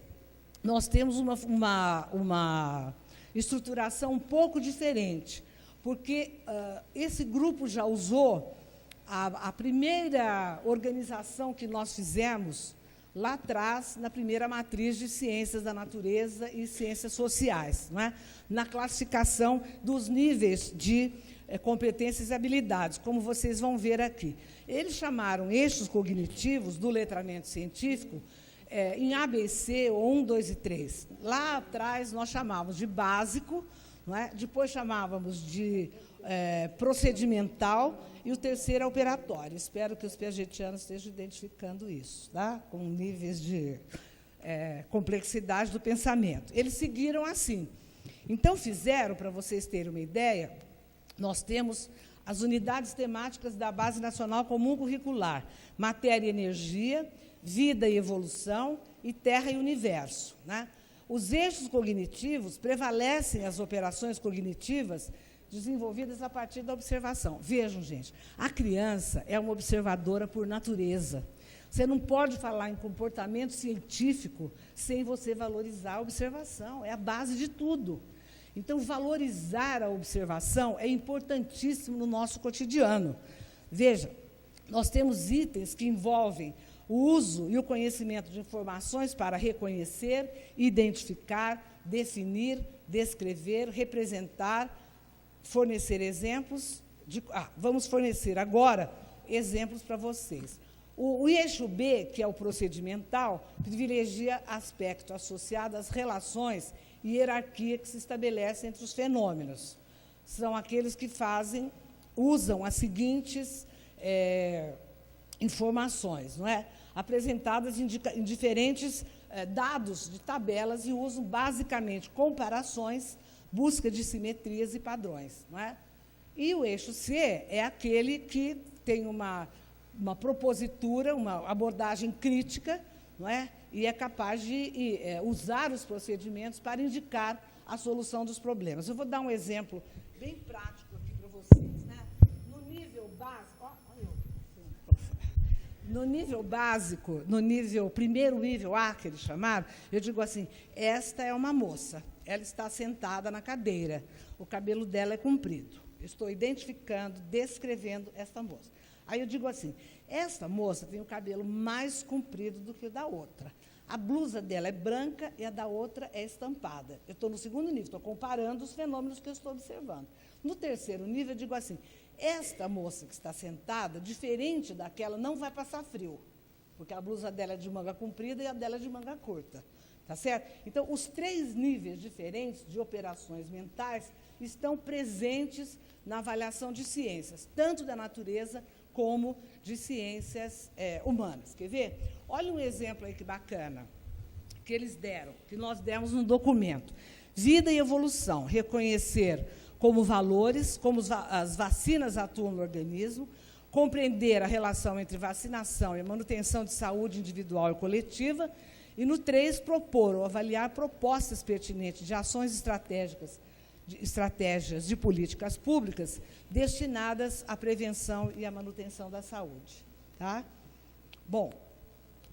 nós temos uma estruturação um pouco diferente, porque esse grupo já usou a primeira organização que nós fizemos lá atrás, na primeira matriz de ciências da natureza e ciências sociais, não é? Na classificação dos níveis de competências e habilidades, como vocês vão ver aqui. Eles chamaram eixos cognitivos do letramento científico em ABC, ou 1, 2 e 3. Lá atrás, nós chamávamos de básico, não é? Depois chamávamos de procedimental, e o terceiro é operatório. Espero que os piagetianos estejam identificando isso, tá? Com níveis de complexidade do pensamento. Eles seguiram assim. Então, fizeram, para vocês terem uma ideia, nós temos as unidades temáticas da Base Nacional Comum Curricular: matéria e energia, vida e evolução, e terra e universo, né? Os eixos cognitivos prevalecem as operações cognitivas desenvolvidas a partir da observação. Vejam, gente, a criança é uma observadora por natureza. Você não pode falar em comportamento científico sem você valorizar a observação, é a base de tudo. Então, valorizar a observação é importantíssimo no nosso cotidiano. Veja, nós temos itens que envolvem o uso e o conhecimento de informações para reconhecer, identificar, definir, descrever, representar, fornecer exemplos. Vamos fornecer agora exemplos para vocês. O eixo B, que é o procedimental, privilegia aspecto associado às relações e hierarquia que se estabelece entre os fenômenos. São aqueles que usam as seguintes informações, não é? Apresentadas em diferentes dados de tabelas, e usam basicamente comparações, busca de simetrias e padrões, não é? E o eixo C é aquele que tem uma propositura, uma abordagem crítica, não é? E é capaz de usar os procedimentos para indicar a solução dos problemas. Eu vou dar um exemplo bem prático aqui para vocês, né? No nível básico, primeiro nível A, que eles chamaram, eu digo assim: esta é uma moça, ela está sentada na cadeira, o cabelo dela é comprido. Eu estou identificando, descrevendo esta moça. Aí eu digo assim: esta moça tem o cabelo mais comprido do que o da outra. A blusa dela é branca e a da outra é estampada. Eu estou no segundo nível, estou comparando os fenômenos que eu estou observando. No terceiro nível, eu digo assim: esta moça que está sentada, diferente daquela, não vai passar frio, porque a blusa dela é de manga comprida e a dela é de manga curta. Tá certo? Então, os 3 níveis diferentes de operações mentais estão presentes na avaliação de ciências, tanto da natureza como de ciências humanas. Quer ver? Olha um exemplo aí que bacana, que eles deram, que nós demos no documento. Vida e evolução, reconhecer como valores, como as vacinas atuam no organismo, compreender a relação entre vacinação e manutenção de saúde individual e coletiva, e no 3, propor ou avaliar propostas pertinentes de ações estratégias de políticas públicas destinadas à prevenção e à manutenção da saúde. Tá? Bom,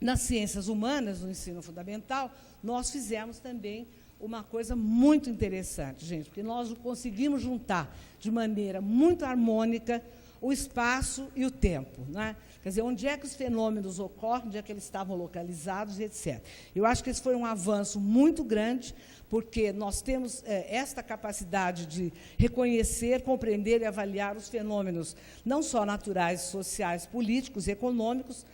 nas ciências humanas, no ensino fundamental, nós fizemos também uma coisa muito interessante, gente, porque nós conseguimos juntar de maneira muito harmônica o espaço e o tempo, né? Quer dizer, onde é que os fenômenos ocorrem, onde é que eles estavam localizados, etc. Eu acho que esse foi um avanço muito grande, porque nós temos esta capacidade de reconhecer, compreender e avaliar os fenômenos, não só naturais, sociais, políticos, econômicos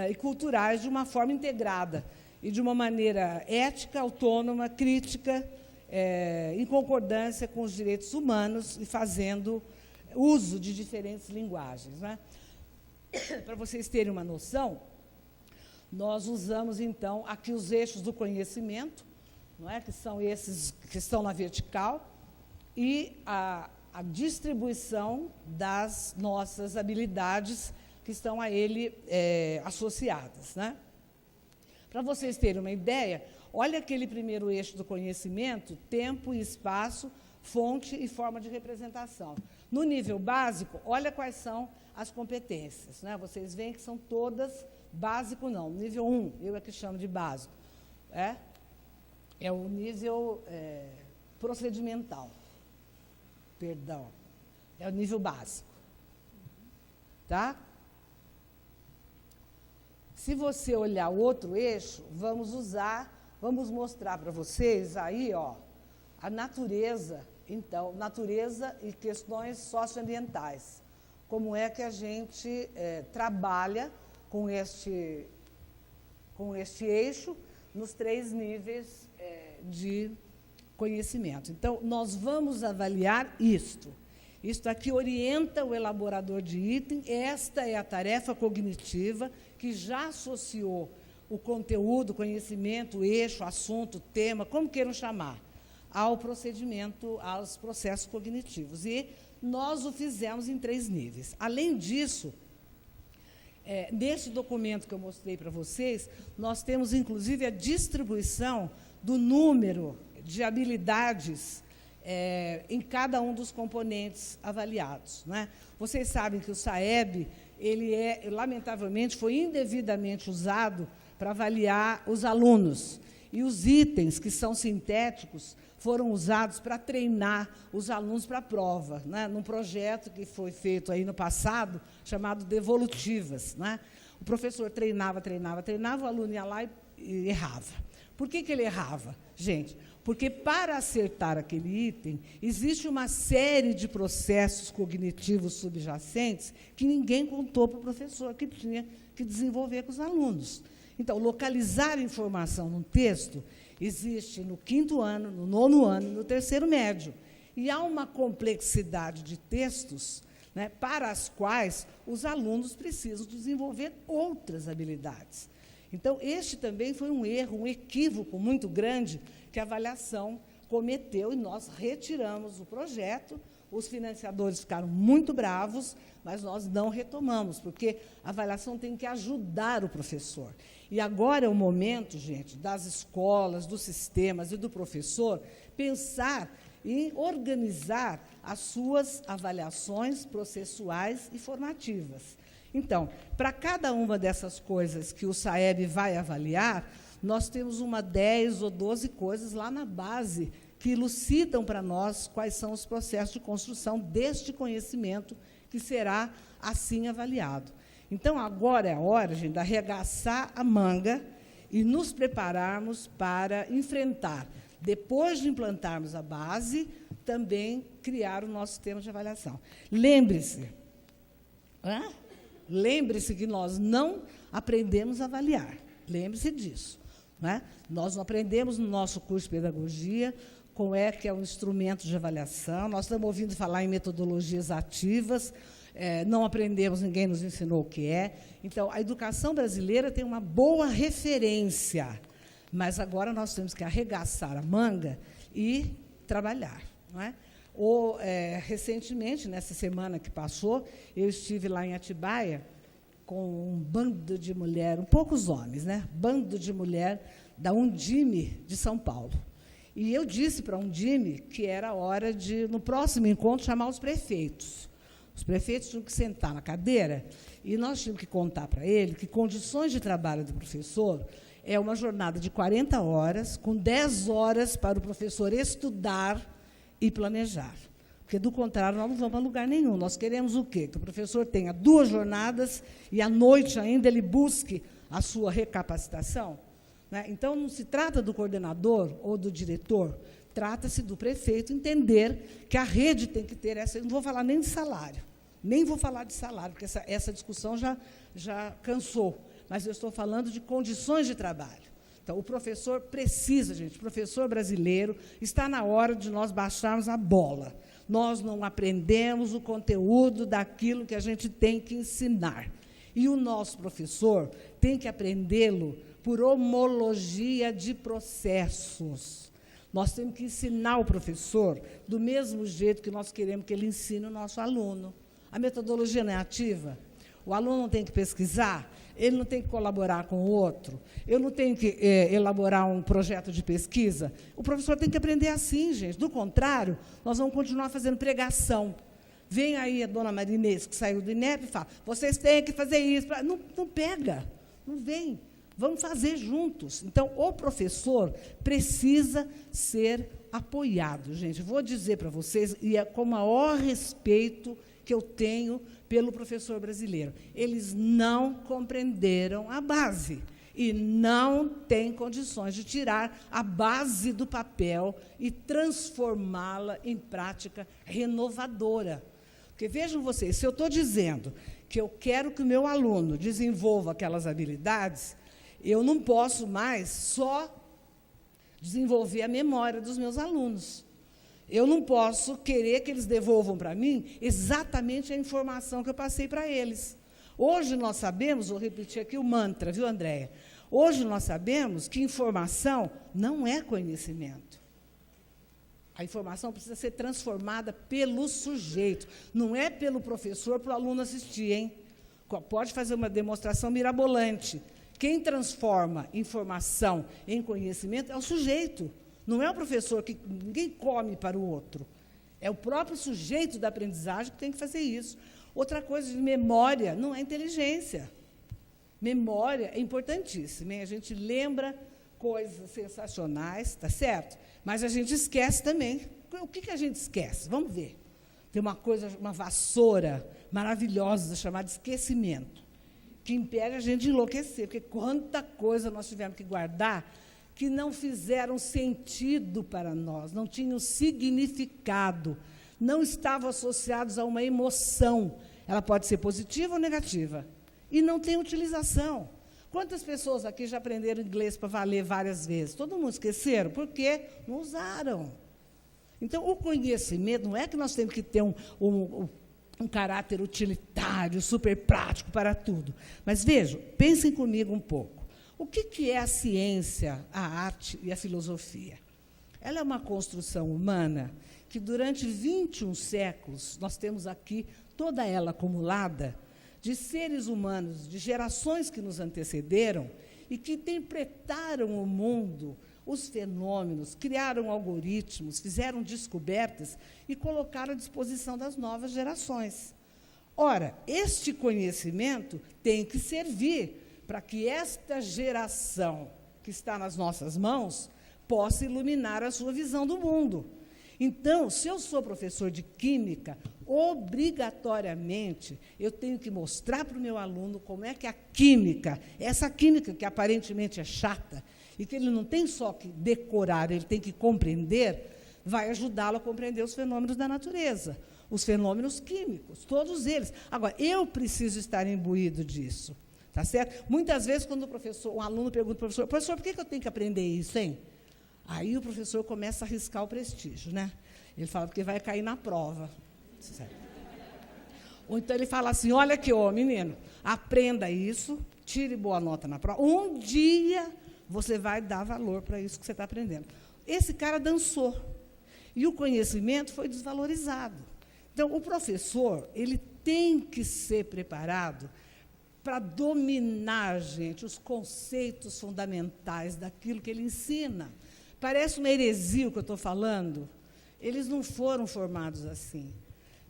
e culturais, de uma forma integrada e de uma maneira ética, autônoma, crítica, em concordância com os direitos humanos e fazendo uso de diferentes linguagens, né? Para vocês terem uma noção, nós usamos, então, aqui os eixos do conhecimento, não é? Que são esses que estão na vertical, e a distribuição das nossas habilidades que estão a ele associadas, né? Para vocês terem uma ideia, olha aquele primeiro eixo do conhecimento: tempo e espaço, fonte e forma de representação. No nível básico, olha quais são as competências, né? Vocês veem que são todas básico, não. Nível 1, eu é que chamo de básico. É o nível procedimental. Perdão. É o nível básico. Tá? Se você olhar o outro eixo, vamos mostrar para vocês aí, ó, a natureza, então, natureza e questões socioambientais. Como é que a gente trabalha com este eixo nos 3 níveis de conhecimento. Então, nós vamos avaliar isto. Isto aqui orienta o elaborador de item. Esta é a tarefa cognitiva que já associou o conteúdo, conhecimento, eixo, assunto, tema, como queiram chamar, ao procedimento, aos processos cognitivos. E nós o fizemos em 3 níveis. Além disso, nesse documento que eu mostrei para vocês, nós temos, inclusive, a distribuição do número de habilidades em cada um dos componentes avaliados, né? Vocês sabem que o SAEB, lamentavelmente, foi indevidamente usado para avaliar os alunos. E os itens que são sintéticos foram usados para treinar os alunos para a prova, né? Num projeto que foi feito aí no passado, chamado Devolutivas, né? O professor treinava, o aluno ia lá e errava. Por que ele errava? Gente, porque para acertar aquele item, existe uma série de processos cognitivos subjacentes que ninguém contou para o professor, que tinha que desenvolver com os alunos. Então, localizar informação num texto existe no 5º ano, no 9º ano, no 3º médio. E há uma complexidade de textos, né, para as quais os alunos precisam desenvolver outras habilidades. Então, este também foi um erro, um equívoco muito grande que a avaliação cometeu, e nós retiramos o projeto. Os financiadores ficaram muito bravos, mas nós não retomamos, porque a avaliação tem que ajudar o professor. E agora é o momento, gente, das escolas, dos sistemas e do professor pensar em organizar as suas avaliações processuais e formativas. Então, para cada uma dessas coisas que o SAEB vai avaliar, nós temos 10 ou 12 coisas lá na base que elucidam para nós quais são os processos de construção deste conhecimento que será assim avaliado. Então, agora é a hora, gente, de arregaçar a manga e nos prepararmos para enfrentar, depois de implantarmos a base, também criar o nosso sistema de avaliação. Lembre-se que nós não aprendemos a avaliar. Lembre-se disso. Né? Nós não aprendemos no nosso curso de pedagogia como é que é um instrumento de avaliação. Nós estamos ouvindo falar em metodologias ativas, não aprendemos, ninguém nos ensinou o que é. Então, a educação brasileira tem uma boa referência, mas agora nós temos que arregaçar a manga e trabalhar. Não é? Recentemente, nessa semana que passou, eu estive lá em Atibaia com um bando de mulher, poucos homens, né? Bando de mulher da Undime de São Paulo. E eu disse para a Undime que era hora de, no próximo encontro, chamar os prefeitos. Os prefeitos tinham que sentar na cadeira e nós tínhamos que contar para ele que condições de trabalho do professor é uma jornada de 40 horas, com 10 horas para o professor estudar e planejar. Porque, do contrário, nós não vamos a lugar nenhum. Nós queremos o quê? Que o professor tenha 2 jornadas e, à noite ainda, ele busque a sua recapacitação. Né? Então, não se trata do coordenador ou do diretor, trata-se do prefeito entender que a rede tem que ter essa... Eu não vou falar nem de salário, nem vou falar de salário, porque essa discussão já cansou, mas eu estou falando de condições de trabalho. Então, o professor precisa, gente, o professor brasileiro, está na hora de nós baixarmos a bola. Nós não aprendemos o conteúdo daquilo que a gente tem que ensinar. E o nosso professor tem que aprendê-lo por homologia de processos. Nós temos que ensinar o professor do mesmo jeito que nós queremos que ele ensine o nosso aluno. A metodologia não é ativa? O aluno não tem que pesquisar? ele não tem que colaborar com o outro, eu não tenho que elaborar um projeto de pesquisa. O professor tem que aprender assim, gente. Do contrário, nós vamos continuar fazendo pregação. Vem aí a dona Marinês, que saiu do INEP, e fala, vocês têm que fazer isso. Não pega, não vem. Vamos fazer juntos. Então, o professor precisa ser apoiado, gente. Vou dizer para vocês, e é com o maior respeito que eu tenho pelo professor brasileiro. Eles não compreenderam a base e não têm condições de tirar a base do papel e transformá-la em prática renovadora. Porque, vejam vocês, se eu estou dizendo que eu quero que o meu aluno desenvolva aquelas habilidades, eu não posso mais só desenvolver a memória dos meus alunos. Eu não posso querer que eles devolvam para mim exatamente a informação que eu passei para eles. Hoje nós sabemos, vou repetir aqui o mantra, viu, Andréia? Hoje nós sabemos que informação não é conhecimento. A informação precisa ser transformada pelo sujeito, não é pelo professor para o aluno assistir, hein? Pode fazer uma demonstração mirabolante. Quem transforma informação em conhecimento é o sujeito. Não é o professor, que ninguém come para o outro. É o próprio sujeito da aprendizagem que tem que fazer isso. Outra coisa, de memória não é inteligência. Memória é importantíssima, hein? A gente lembra coisas sensacionais, tá certo? Mas a gente esquece também. O que a gente esquece? Vamos ver. Tem uma coisa, uma vassoura maravilhosa chamada esquecimento, que impede a gente de enlouquecer, porque quanta coisa nós tivemos que guardar que não fizeram sentido para nós, não tinham significado, não estavam associados a uma emoção. Ela pode ser positiva ou negativa, e não tem utilização. Quantas pessoas aqui já aprenderam inglês para valer várias vezes? Todo mundo esqueceram, porque não usaram. Então, o conhecimento, não é que nós temos que ter um caráter utilitário, super prático para tudo. Mas, vejam, pensem comigo um pouco. O que é a ciência, a arte e a filosofia? Ela é uma construção humana que, durante 21 séculos, nós temos aqui toda ela acumulada de seres humanos, de gerações que nos antecederam e que interpretaram o mundo, os fenômenos, criaram algoritmos, fizeram descobertas e colocaram à disposição das novas gerações. Ora, este conhecimento tem que servir para que esta geração que está nas nossas mãos possa iluminar a sua visão do mundo. Então, se eu sou professor de química, obrigatoriamente eu tenho que mostrar para o meu aluno como é que a química, essa química que aparentemente é chata, e que ele não tem só que decorar, ele tem que compreender, vai ajudá-lo a compreender os fenômenos da natureza, os fenômenos químicos, todos eles. Agora, eu preciso estar imbuído disso. Tá certo? Muitas vezes, quando um aluno pergunta ao professor, por que eu tenho que aprender isso, hein? Aí o professor começa a arriscar o prestígio, né? Ele fala, porque vai cair na prova. Certo? Ou então ele fala assim, olha aqui, ô menino, aprenda isso, tire boa nota na prova. Um dia você vai dar valor para isso que você está aprendendo. Esse cara dançou. E o conhecimento foi desvalorizado. Então, o professor, ele tem que ser preparado para dominar, gente, os conceitos fundamentais daquilo que ele ensina. Parece uma heresia o que eu estou falando. Eles não foram formados assim.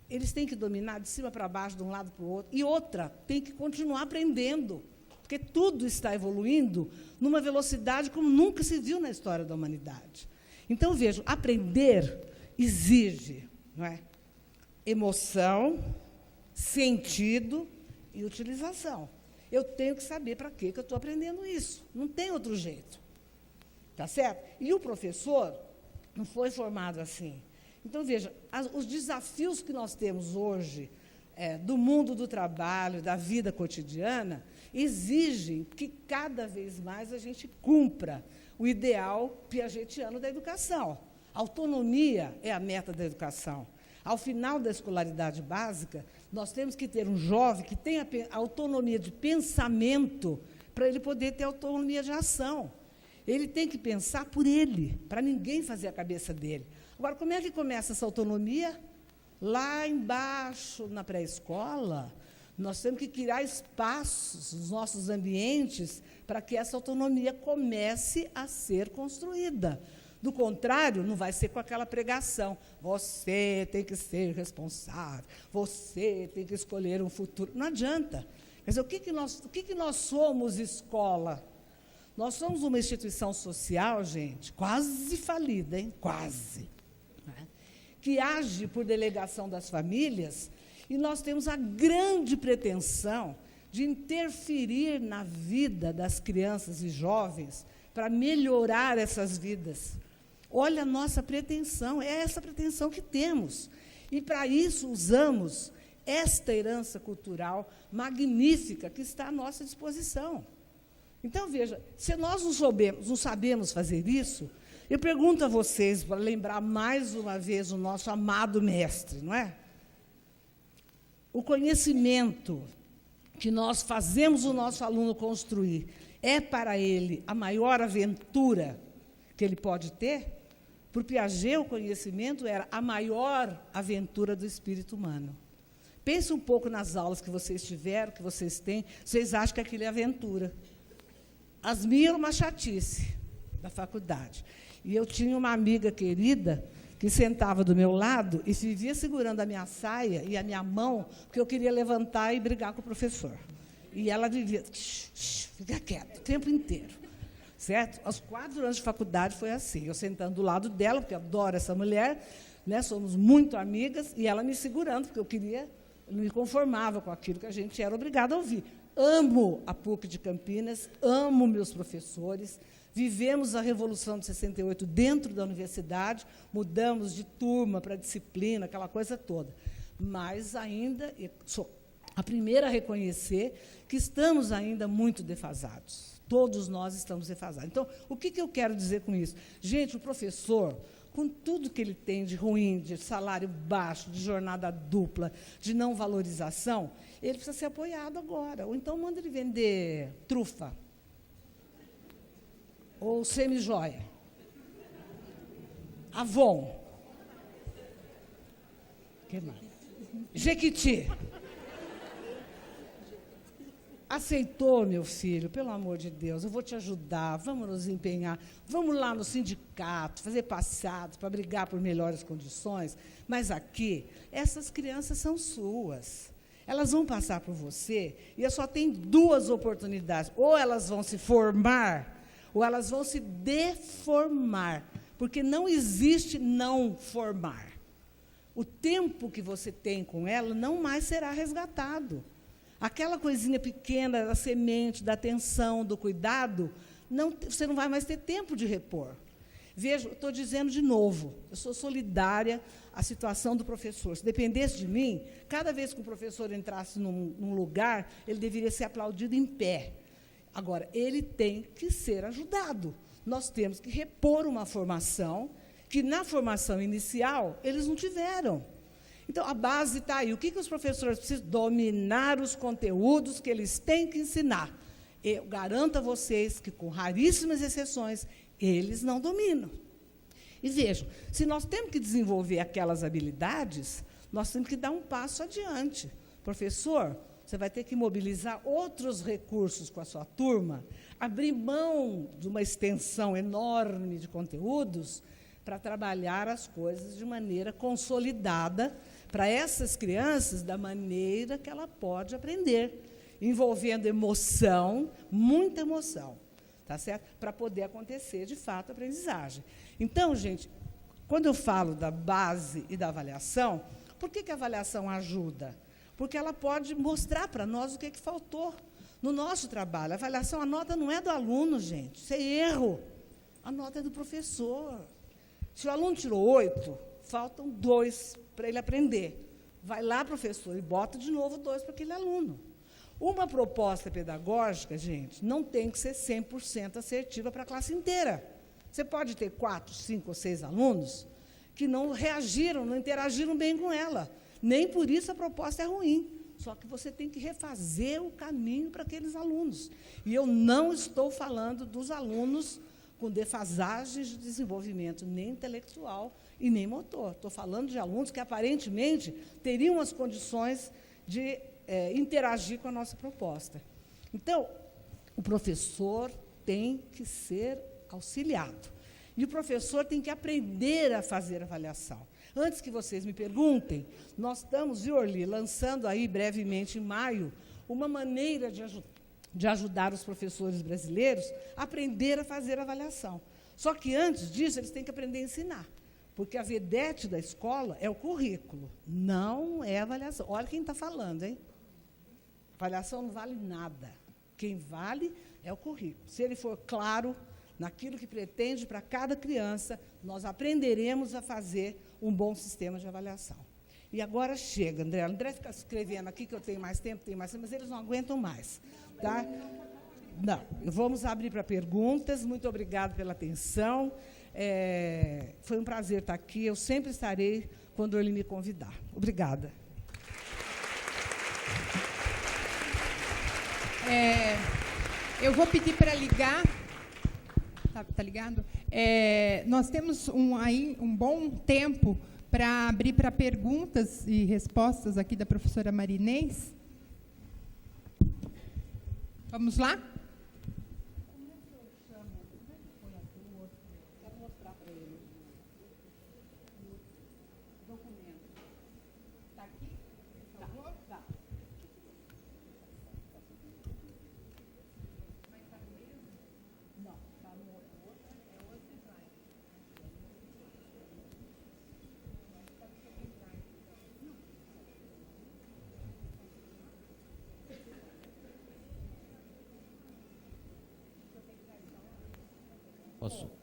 Eles têm que dominar de cima para baixo, de um lado para o outro. E outra, tem que continuar aprendendo, porque tudo está evoluindo numa velocidade como nunca se viu na história da humanidade. Então, vejam, aprender exige, não é? Emoção, sentido e utilização. Eu tenho que saber para que eu estou aprendendo isso. Não tem outro jeito. Tá certo? E o professor não foi formado assim. Então, veja, os desafios que nós temos hoje, do mundo do trabalho, da vida cotidiana, exigem que cada vez mais a gente cumpra o ideal piagetiano da educação. Autonomia é a meta da educação. Ao final da escolaridade básica, nós temos que ter um jovem que tenha autonomia de pensamento para ele poder ter autonomia de ação. Ele tem que pensar por ele, para ninguém fazer a cabeça dele. Agora, como é que começa essa autonomia? Lá embaixo, na pré-escola, Nós temos que criar espaços nos nossos ambientes para que essa autonomia comece a ser construída. Do contrário, não vai ser com aquela pregação. Você tem que ser responsável, você tem que escolher um futuro. Não adianta. Quer dizer, o que nós somos, escola? Nós somos uma instituição social, gente, quase falida, hein? Quase. Né? Que age por delegação das famílias, e nós temos a grande pretensão de interferir na vida das crianças e jovens para melhorar essas vidas. Olha a nossa pretensão, é essa pretensão que temos. E, para isso, usamos esta herança cultural magnífica que está à nossa disposição. Então, veja, se nós não sabemos fazer isso, eu pergunto a vocês, para lembrar mais uma vez o nosso amado mestre, não é? O conhecimento que nós fazemos o nosso aluno construir é para ele a maior aventura que ele pode ter? Para o Piaget, o conhecimento era a maior aventura do espírito humano. Pense um pouco nas aulas que vocês tiveram, que vocês têm, vocês acham que aquilo é aventura. As minhas eram uma chatice da faculdade. E eu tinha uma amiga querida que sentava do meu lado e vivia segurando a minha saia e a minha mão, porque eu queria levantar e brigar com o professor. E ela vivia, fica quieta, o tempo inteiro. Certo? Aos 4 anos de faculdade foi assim, eu sentando do lado dela, porque eu adoro essa mulher, né, somos muito amigas, e ela me segurando, porque eu não me conformava com aquilo que a gente era obrigada a ouvir. Amo a PUC de Campinas, amo meus professores, vivemos a Revolução de 68 dentro da universidade, mudamos de turma para disciplina, aquela coisa toda. Mas ainda, sou a primeira a reconhecer que estamos ainda muito defasados. Todos nós estamos defasados. Então, o que eu quero dizer com isso? Gente, o professor, com tudo que ele tem de ruim, de salário baixo, de jornada dupla, de não valorização, ele precisa ser apoiado agora. Ou então manda ele vender trufa. Ou semi-joia. Avon. Que mais? Jequiti. Aceitou, meu filho, pelo amor de Deus, eu vou te ajudar, vamos nos empenhar, vamos lá no sindicato, fazer passeados para brigar por melhores condições, mas aqui, essas crianças são suas. Elas vão passar por você e só tem 2 oportunidades. Ou elas vão se formar, ou elas vão se deformar, porque não existe não formar. O tempo que você tem com ela não mais será resgatado. Aquela coisinha pequena da semente, da atenção, do cuidado, você não vai mais ter tempo de repor. Veja, estou dizendo de novo, eu sou solidária à situação do professor. Se dependesse de mim, cada vez que o professor entrasse num lugar, ele deveria ser aplaudido em pé. Agora, ele tem que ser ajudado. Nós temos que repor uma formação que, na formação inicial, eles não tiveram. Então, a base está aí. O que os professores precisam? Dominar os conteúdos que eles têm que ensinar. Eu garanto a vocês que, com raríssimas exceções, eles não dominam. E vejam, se nós temos que desenvolver aquelas habilidades, nós temos que dar um passo adiante. Professor, você vai ter que mobilizar outros recursos com a sua turma, abrir mão de uma extensão enorme de conteúdos para trabalhar as coisas de maneira consolidada para essas crianças da maneira que ela pode aprender, envolvendo emoção, muita emoção, tá certo? Para poder acontecer, de fato, a aprendizagem. Então, gente, quando eu falo da base e da avaliação, por que a avaliação ajuda? Porque ela pode mostrar para nós o que faltou no nosso trabalho. A avaliação, a nota não é do aluno, gente, isso é erro. A nota é do professor. Se o aluno tirou 8, faltam 2 para ele aprender. Vai lá, professor, e bota de novo 2 para aquele aluno. Uma proposta pedagógica, gente, não tem que ser 100% assertiva para a classe inteira. Você pode ter 4, 5 ou 6 alunos que não reagiram, não interagiram bem com ela. Nem por isso a proposta é ruim. Só que você tem que refazer o caminho para aqueles alunos. E eu não estou falando dos alunos com defasagens de desenvolvimento nem intelectual e nem motor. Estou falando de alunos que, aparentemente, teriam as condições de interagir com a nossa proposta. Então, o professor tem que ser auxiliado. E o professor tem que aprender a fazer avaliação. Antes que vocês me perguntem, nós estamos, viu, Orly, lançando aí brevemente, em maio, uma maneira de ajudar os professores brasileiros a aprender a fazer avaliação. Só que, antes disso, eles têm que aprender a ensinar. Porque a vedete da escola é o currículo, não é a avaliação. Olha quem está falando, hein? Avaliação não vale nada. Quem vale é o currículo. Se ele for claro naquilo que pretende para cada criança, nós aprenderemos a fazer um bom sistema de avaliação. E agora chega, André. André fica escrevendo aqui que eu tenho mais tempo, mas eles não aguentam mais. Tá? Não, vamos abrir para perguntas. Muito obrigada pela atenção. Foi um prazer estar aqui. Eu sempre estarei quando ele me convidar. Obrigada. Eu vou pedir para ligar. Tá ligado? Nós temos um bom tempo para abrir para perguntas e respostas aqui da professora Marinês. Vamos lá?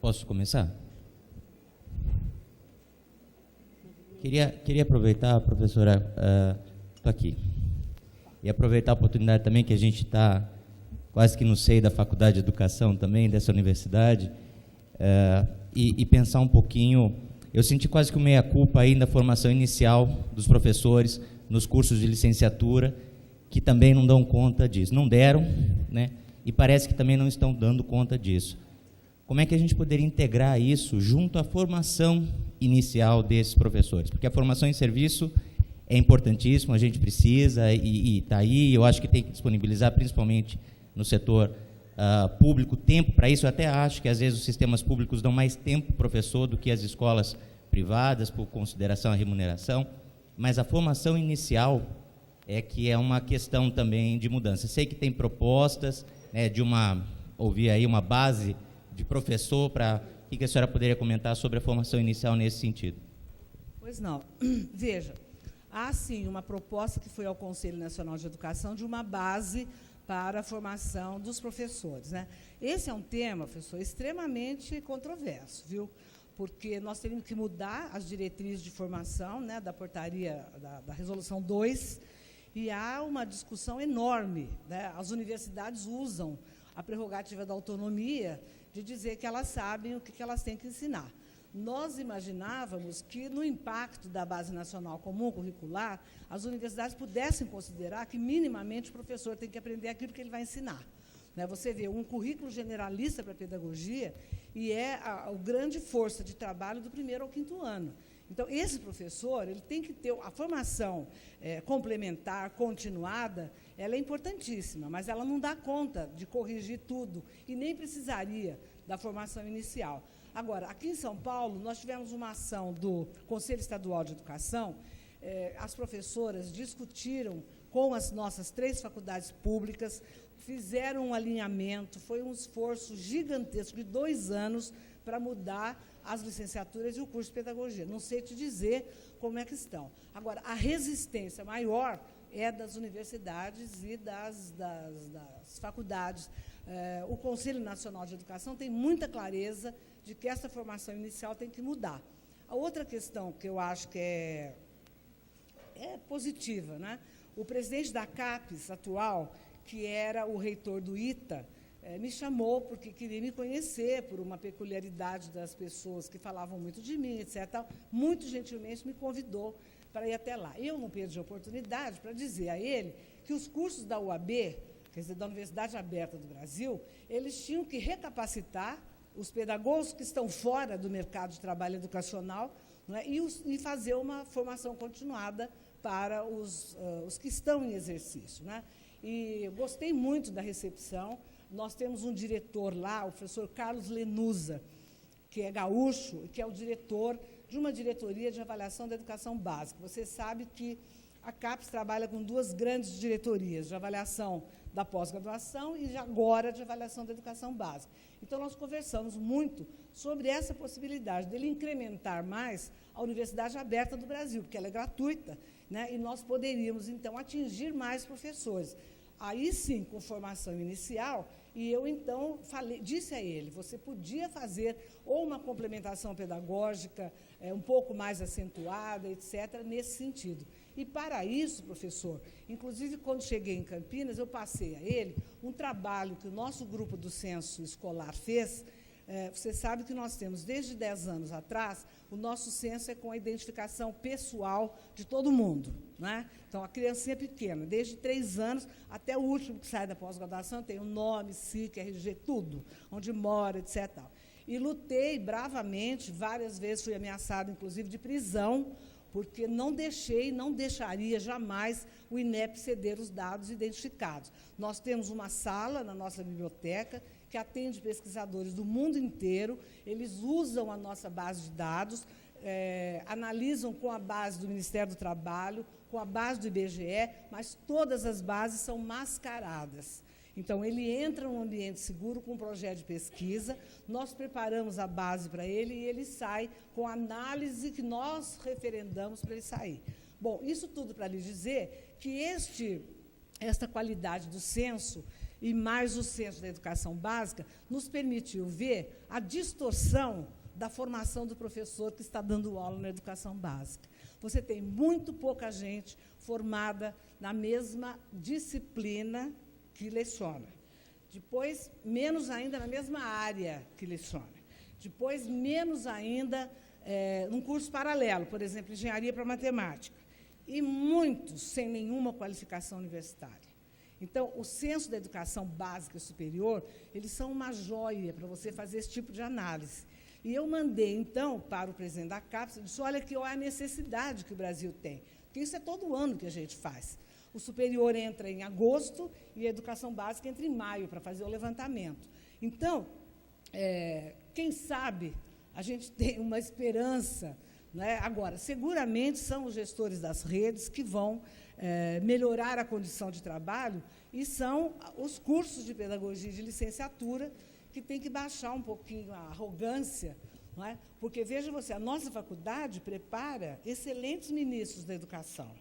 Posso começar? Queria aproveitar, professora, estou aqui, e aproveitar a oportunidade também que a gente está quase que no seio da Faculdade de Educação também, dessa universidade, e pensar um pouquinho. Eu senti quase que uma meia-culpa aí da formação inicial dos professores nos cursos de licenciatura, que também não dão conta disso. Não deram, né? E parece que também não estão dando conta disso. Como é que a gente poderia integrar isso junto à formação inicial desses professores? Porque a formação em serviço é importantíssima, a gente precisa, e está aí. Eu acho que tem que disponibilizar, principalmente no setor público, tempo para isso. Eu até acho que, às vezes, os sistemas públicos dão mais tempo para o professor do que as escolas privadas, por consideração à remuneração. Mas a formação inicial é que é uma questão também de mudança. Sei que tem propostas, né, ouvir aí uma base de professor, para o que a senhora poderia comentar sobre a formação inicial nesse sentido? Pois não. Veja, há sim uma proposta que foi ao Conselho Nacional de Educação de uma base para a formação dos professores, né? Esse é um tema, professor, extremamente controverso, viu? Porque nós teríamos que mudar as diretrizes de formação, né, da portaria, da Resolução 2, e há uma discussão enorme, né? As universidades usam a prerrogativa da autonomia de dizer que elas sabem o que elas têm que ensinar. Nós imaginávamos que, no impacto da Base Nacional Comum Curricular, as universidades pudessem considerar que, minimamente, o professor tem que aprender aquilo que ele vai ensinar. Né? Você vê um currículo generalista para a pedagogia e é a grande força de trabalho do 1º ao 5º ano. Então, esse professor ele tem que ter a formação complementar, continuada, ela é importantíssima, mas ela não dá conta de corrigir tudo e nem precisaria da formação inicial. Agora, aqui em São Paulo, nós tivemos uma ação do Conselho Estadual de Educação, as professoras discutiram com as nossas 3 faculdades públicas, fizeram um alinhamento, foi um esforço gigantesco de 2 anos para mudar as licenciaturas e o curso de pedagogia. Não sei te dizer como é que estão. Agora, a resistência maior é das universidades e das faculdades. O Conselho Nacional de Educação tem muita clareza de que essa formação inicial tem que mudar. A outra questão que eu acho que é positiva, né? O presidente da CAPES atual, que era o reitor do ITA, me chamou porque queria me conhecer por uma peculiaridade das pessoas que falavam muito de mim, etc. Muito gentilmente me convidou para ir até lá. Eu não perdi a oportunidade para dizer a ele que os cursos da UAB, quer dizer, da Universidade Aberta do Brasil, eles tinham que recapacitar os pedagogos que estão fora do mercado de trabalho educacional, não é, e fazer uma formação continuada para os que estão em exercício, né? E eu gostei muito da recepção. Nós temos um diretor lá, o professor Carlos Lenusa, que é gaúcho, que é o diretor de uma diretoria de avaliação da educação básica. Você sabe que a CAPES trabalha com 2 grandes diretorias, de avaliação da pós-graduação e agora de avaliação da educação básica. Então, nós conversamos muito sobre essa possibilidade dele incrementar mais a Universidade Aberta do Brasil, porque ela é gratuita, né? E nós poderíamos, então, atingir mais professores. Aí, sim, com formação inicial, e eu, então, disse a ele, você podia fazer ou uma complementação pedagógica um pouco mais acentuada, etc., nesse sentido. E, para isso, professor, inclusive, quando cheguei em Campinas, eu passei a ele um trabalho que o nosso grupo do Censo Escolar fez. Você sabe que nós temos, desde 10 anos atrás, o nosso censo é com a identificação pessoal de todo mundo, né? Então, a criancinha pequena, desde 3 anos até o último que sai da pós-graduação, tem o nome, SIC, RG, tudo, onde mora, etc. E lutei bravamente, várias vezes fui ameaçada, inclusive, de prisão, porque não deixaria jamais o INEP ceder os dados identificados. Nós temos uma sala na nossa biblioteca que atende pesquisadores do mundo inteiro, eles usam a nossa base de dados, analisam com a base do Ministério do Trabalho, com a base do IBGE, mas todas as bases são mascaradas. Então, ele entra num ambiente seguro com um projeto de pesquisa, nós preparamos a base para ele e ele sai com a análise que nós referendamos para ele sair. Bom, isso tudo para lhe dizer que esta qualidade do censo, e mais o censo da educação básica, nos permitiu ver a distorção da formação do professor que está dando aula na educação básica. Você tem muito pouca gente formada na mesma disciplina que leciona. Depois, menos ainda na mesma área que leciona. Depois, menos ainda num curso paralelo, por exemplo, engenharia para matemática. E muitos sem nenhuma qualificação universitária. Então, o censo da educação básica e superior, eles são uma joia para você fazer esse tipo de análise. E eu mandei, então, para o presidente da CAPES, e disse, olha que é a necessidade que o Brasil tem. Porque isso é todo ano que a gente faz. O superior entra em agosto e a educação básica entra em maio para fazer o levantamento. Então, quem sabe a gente tem uma esperança, né? Agora, seguramente são os gestores das redes que vão melhorar a condição de trabalho e são os cursos de pedagogia e de licenciatura que tem que baixar um pouquinho a arrogância, não é? Porque, veja você, a nossa faculdade prepara excelentes ministros da educação,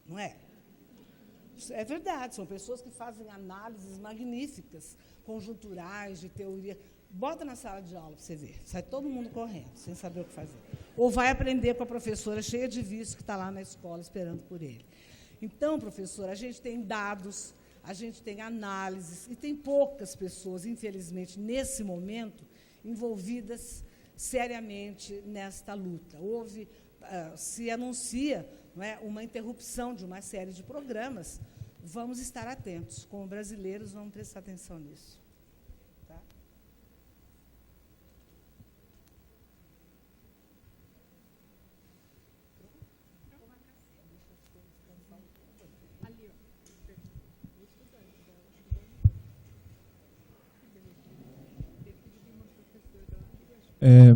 não é? É verdade, são pessoas que fazem análises magníficas, conjunturais, de teoria. Bota na sala de aula para você ver, sai todo mundo correndo, sem saber o que fazer. Ou vai aprender com a professora cheia de vícios que está lá na escola esperando por ele. Então, professora, a gente tem dados, a gente tem análises, e tem poucas pessoas, infelizmente, nesse momento, envolvidas seriamente nesta luta. Se anuncia, não é, uma interrupção de uma série de programas, vamos estar atentos. Como brasileiros, vamos prestar atenção nisso. Tá?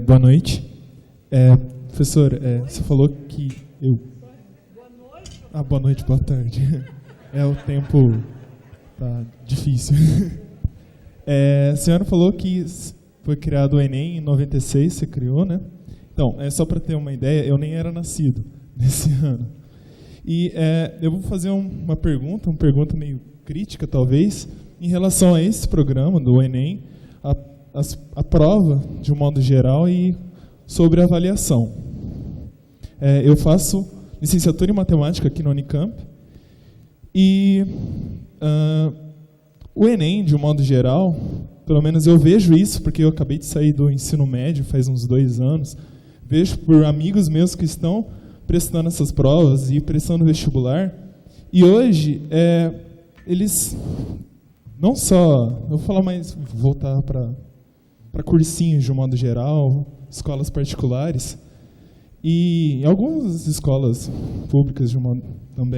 Boa noite. Professor, você falou que eu... Boa noite. Boa noite, boa tarde. O tempo tá difícil. A senhora falou que foi criado o Enem em 96, você criou, né? Então, só para ter uma ideia, eu nem era nascido nesse ano. E eu vou fazer uma pergunta meio crítica, talvez, em relação a esse programa do Enem, a prova, de um modo geral, e sobre avaliação. Eu faço licenciatura em matemática aqui na Unicamp, e o Enem, de um modo geral, pelo menos eu vejo isso, porque eu acabei de sair do ensino médio faz uns 2 anos, vejo por amigos meus que estão prestando essas provas e prestando vestibular, e hoje eles não só, eu vou falar mais, voltar para cursinhos de um modo geral, escolas particulares, E em algumas escolas públicas de uma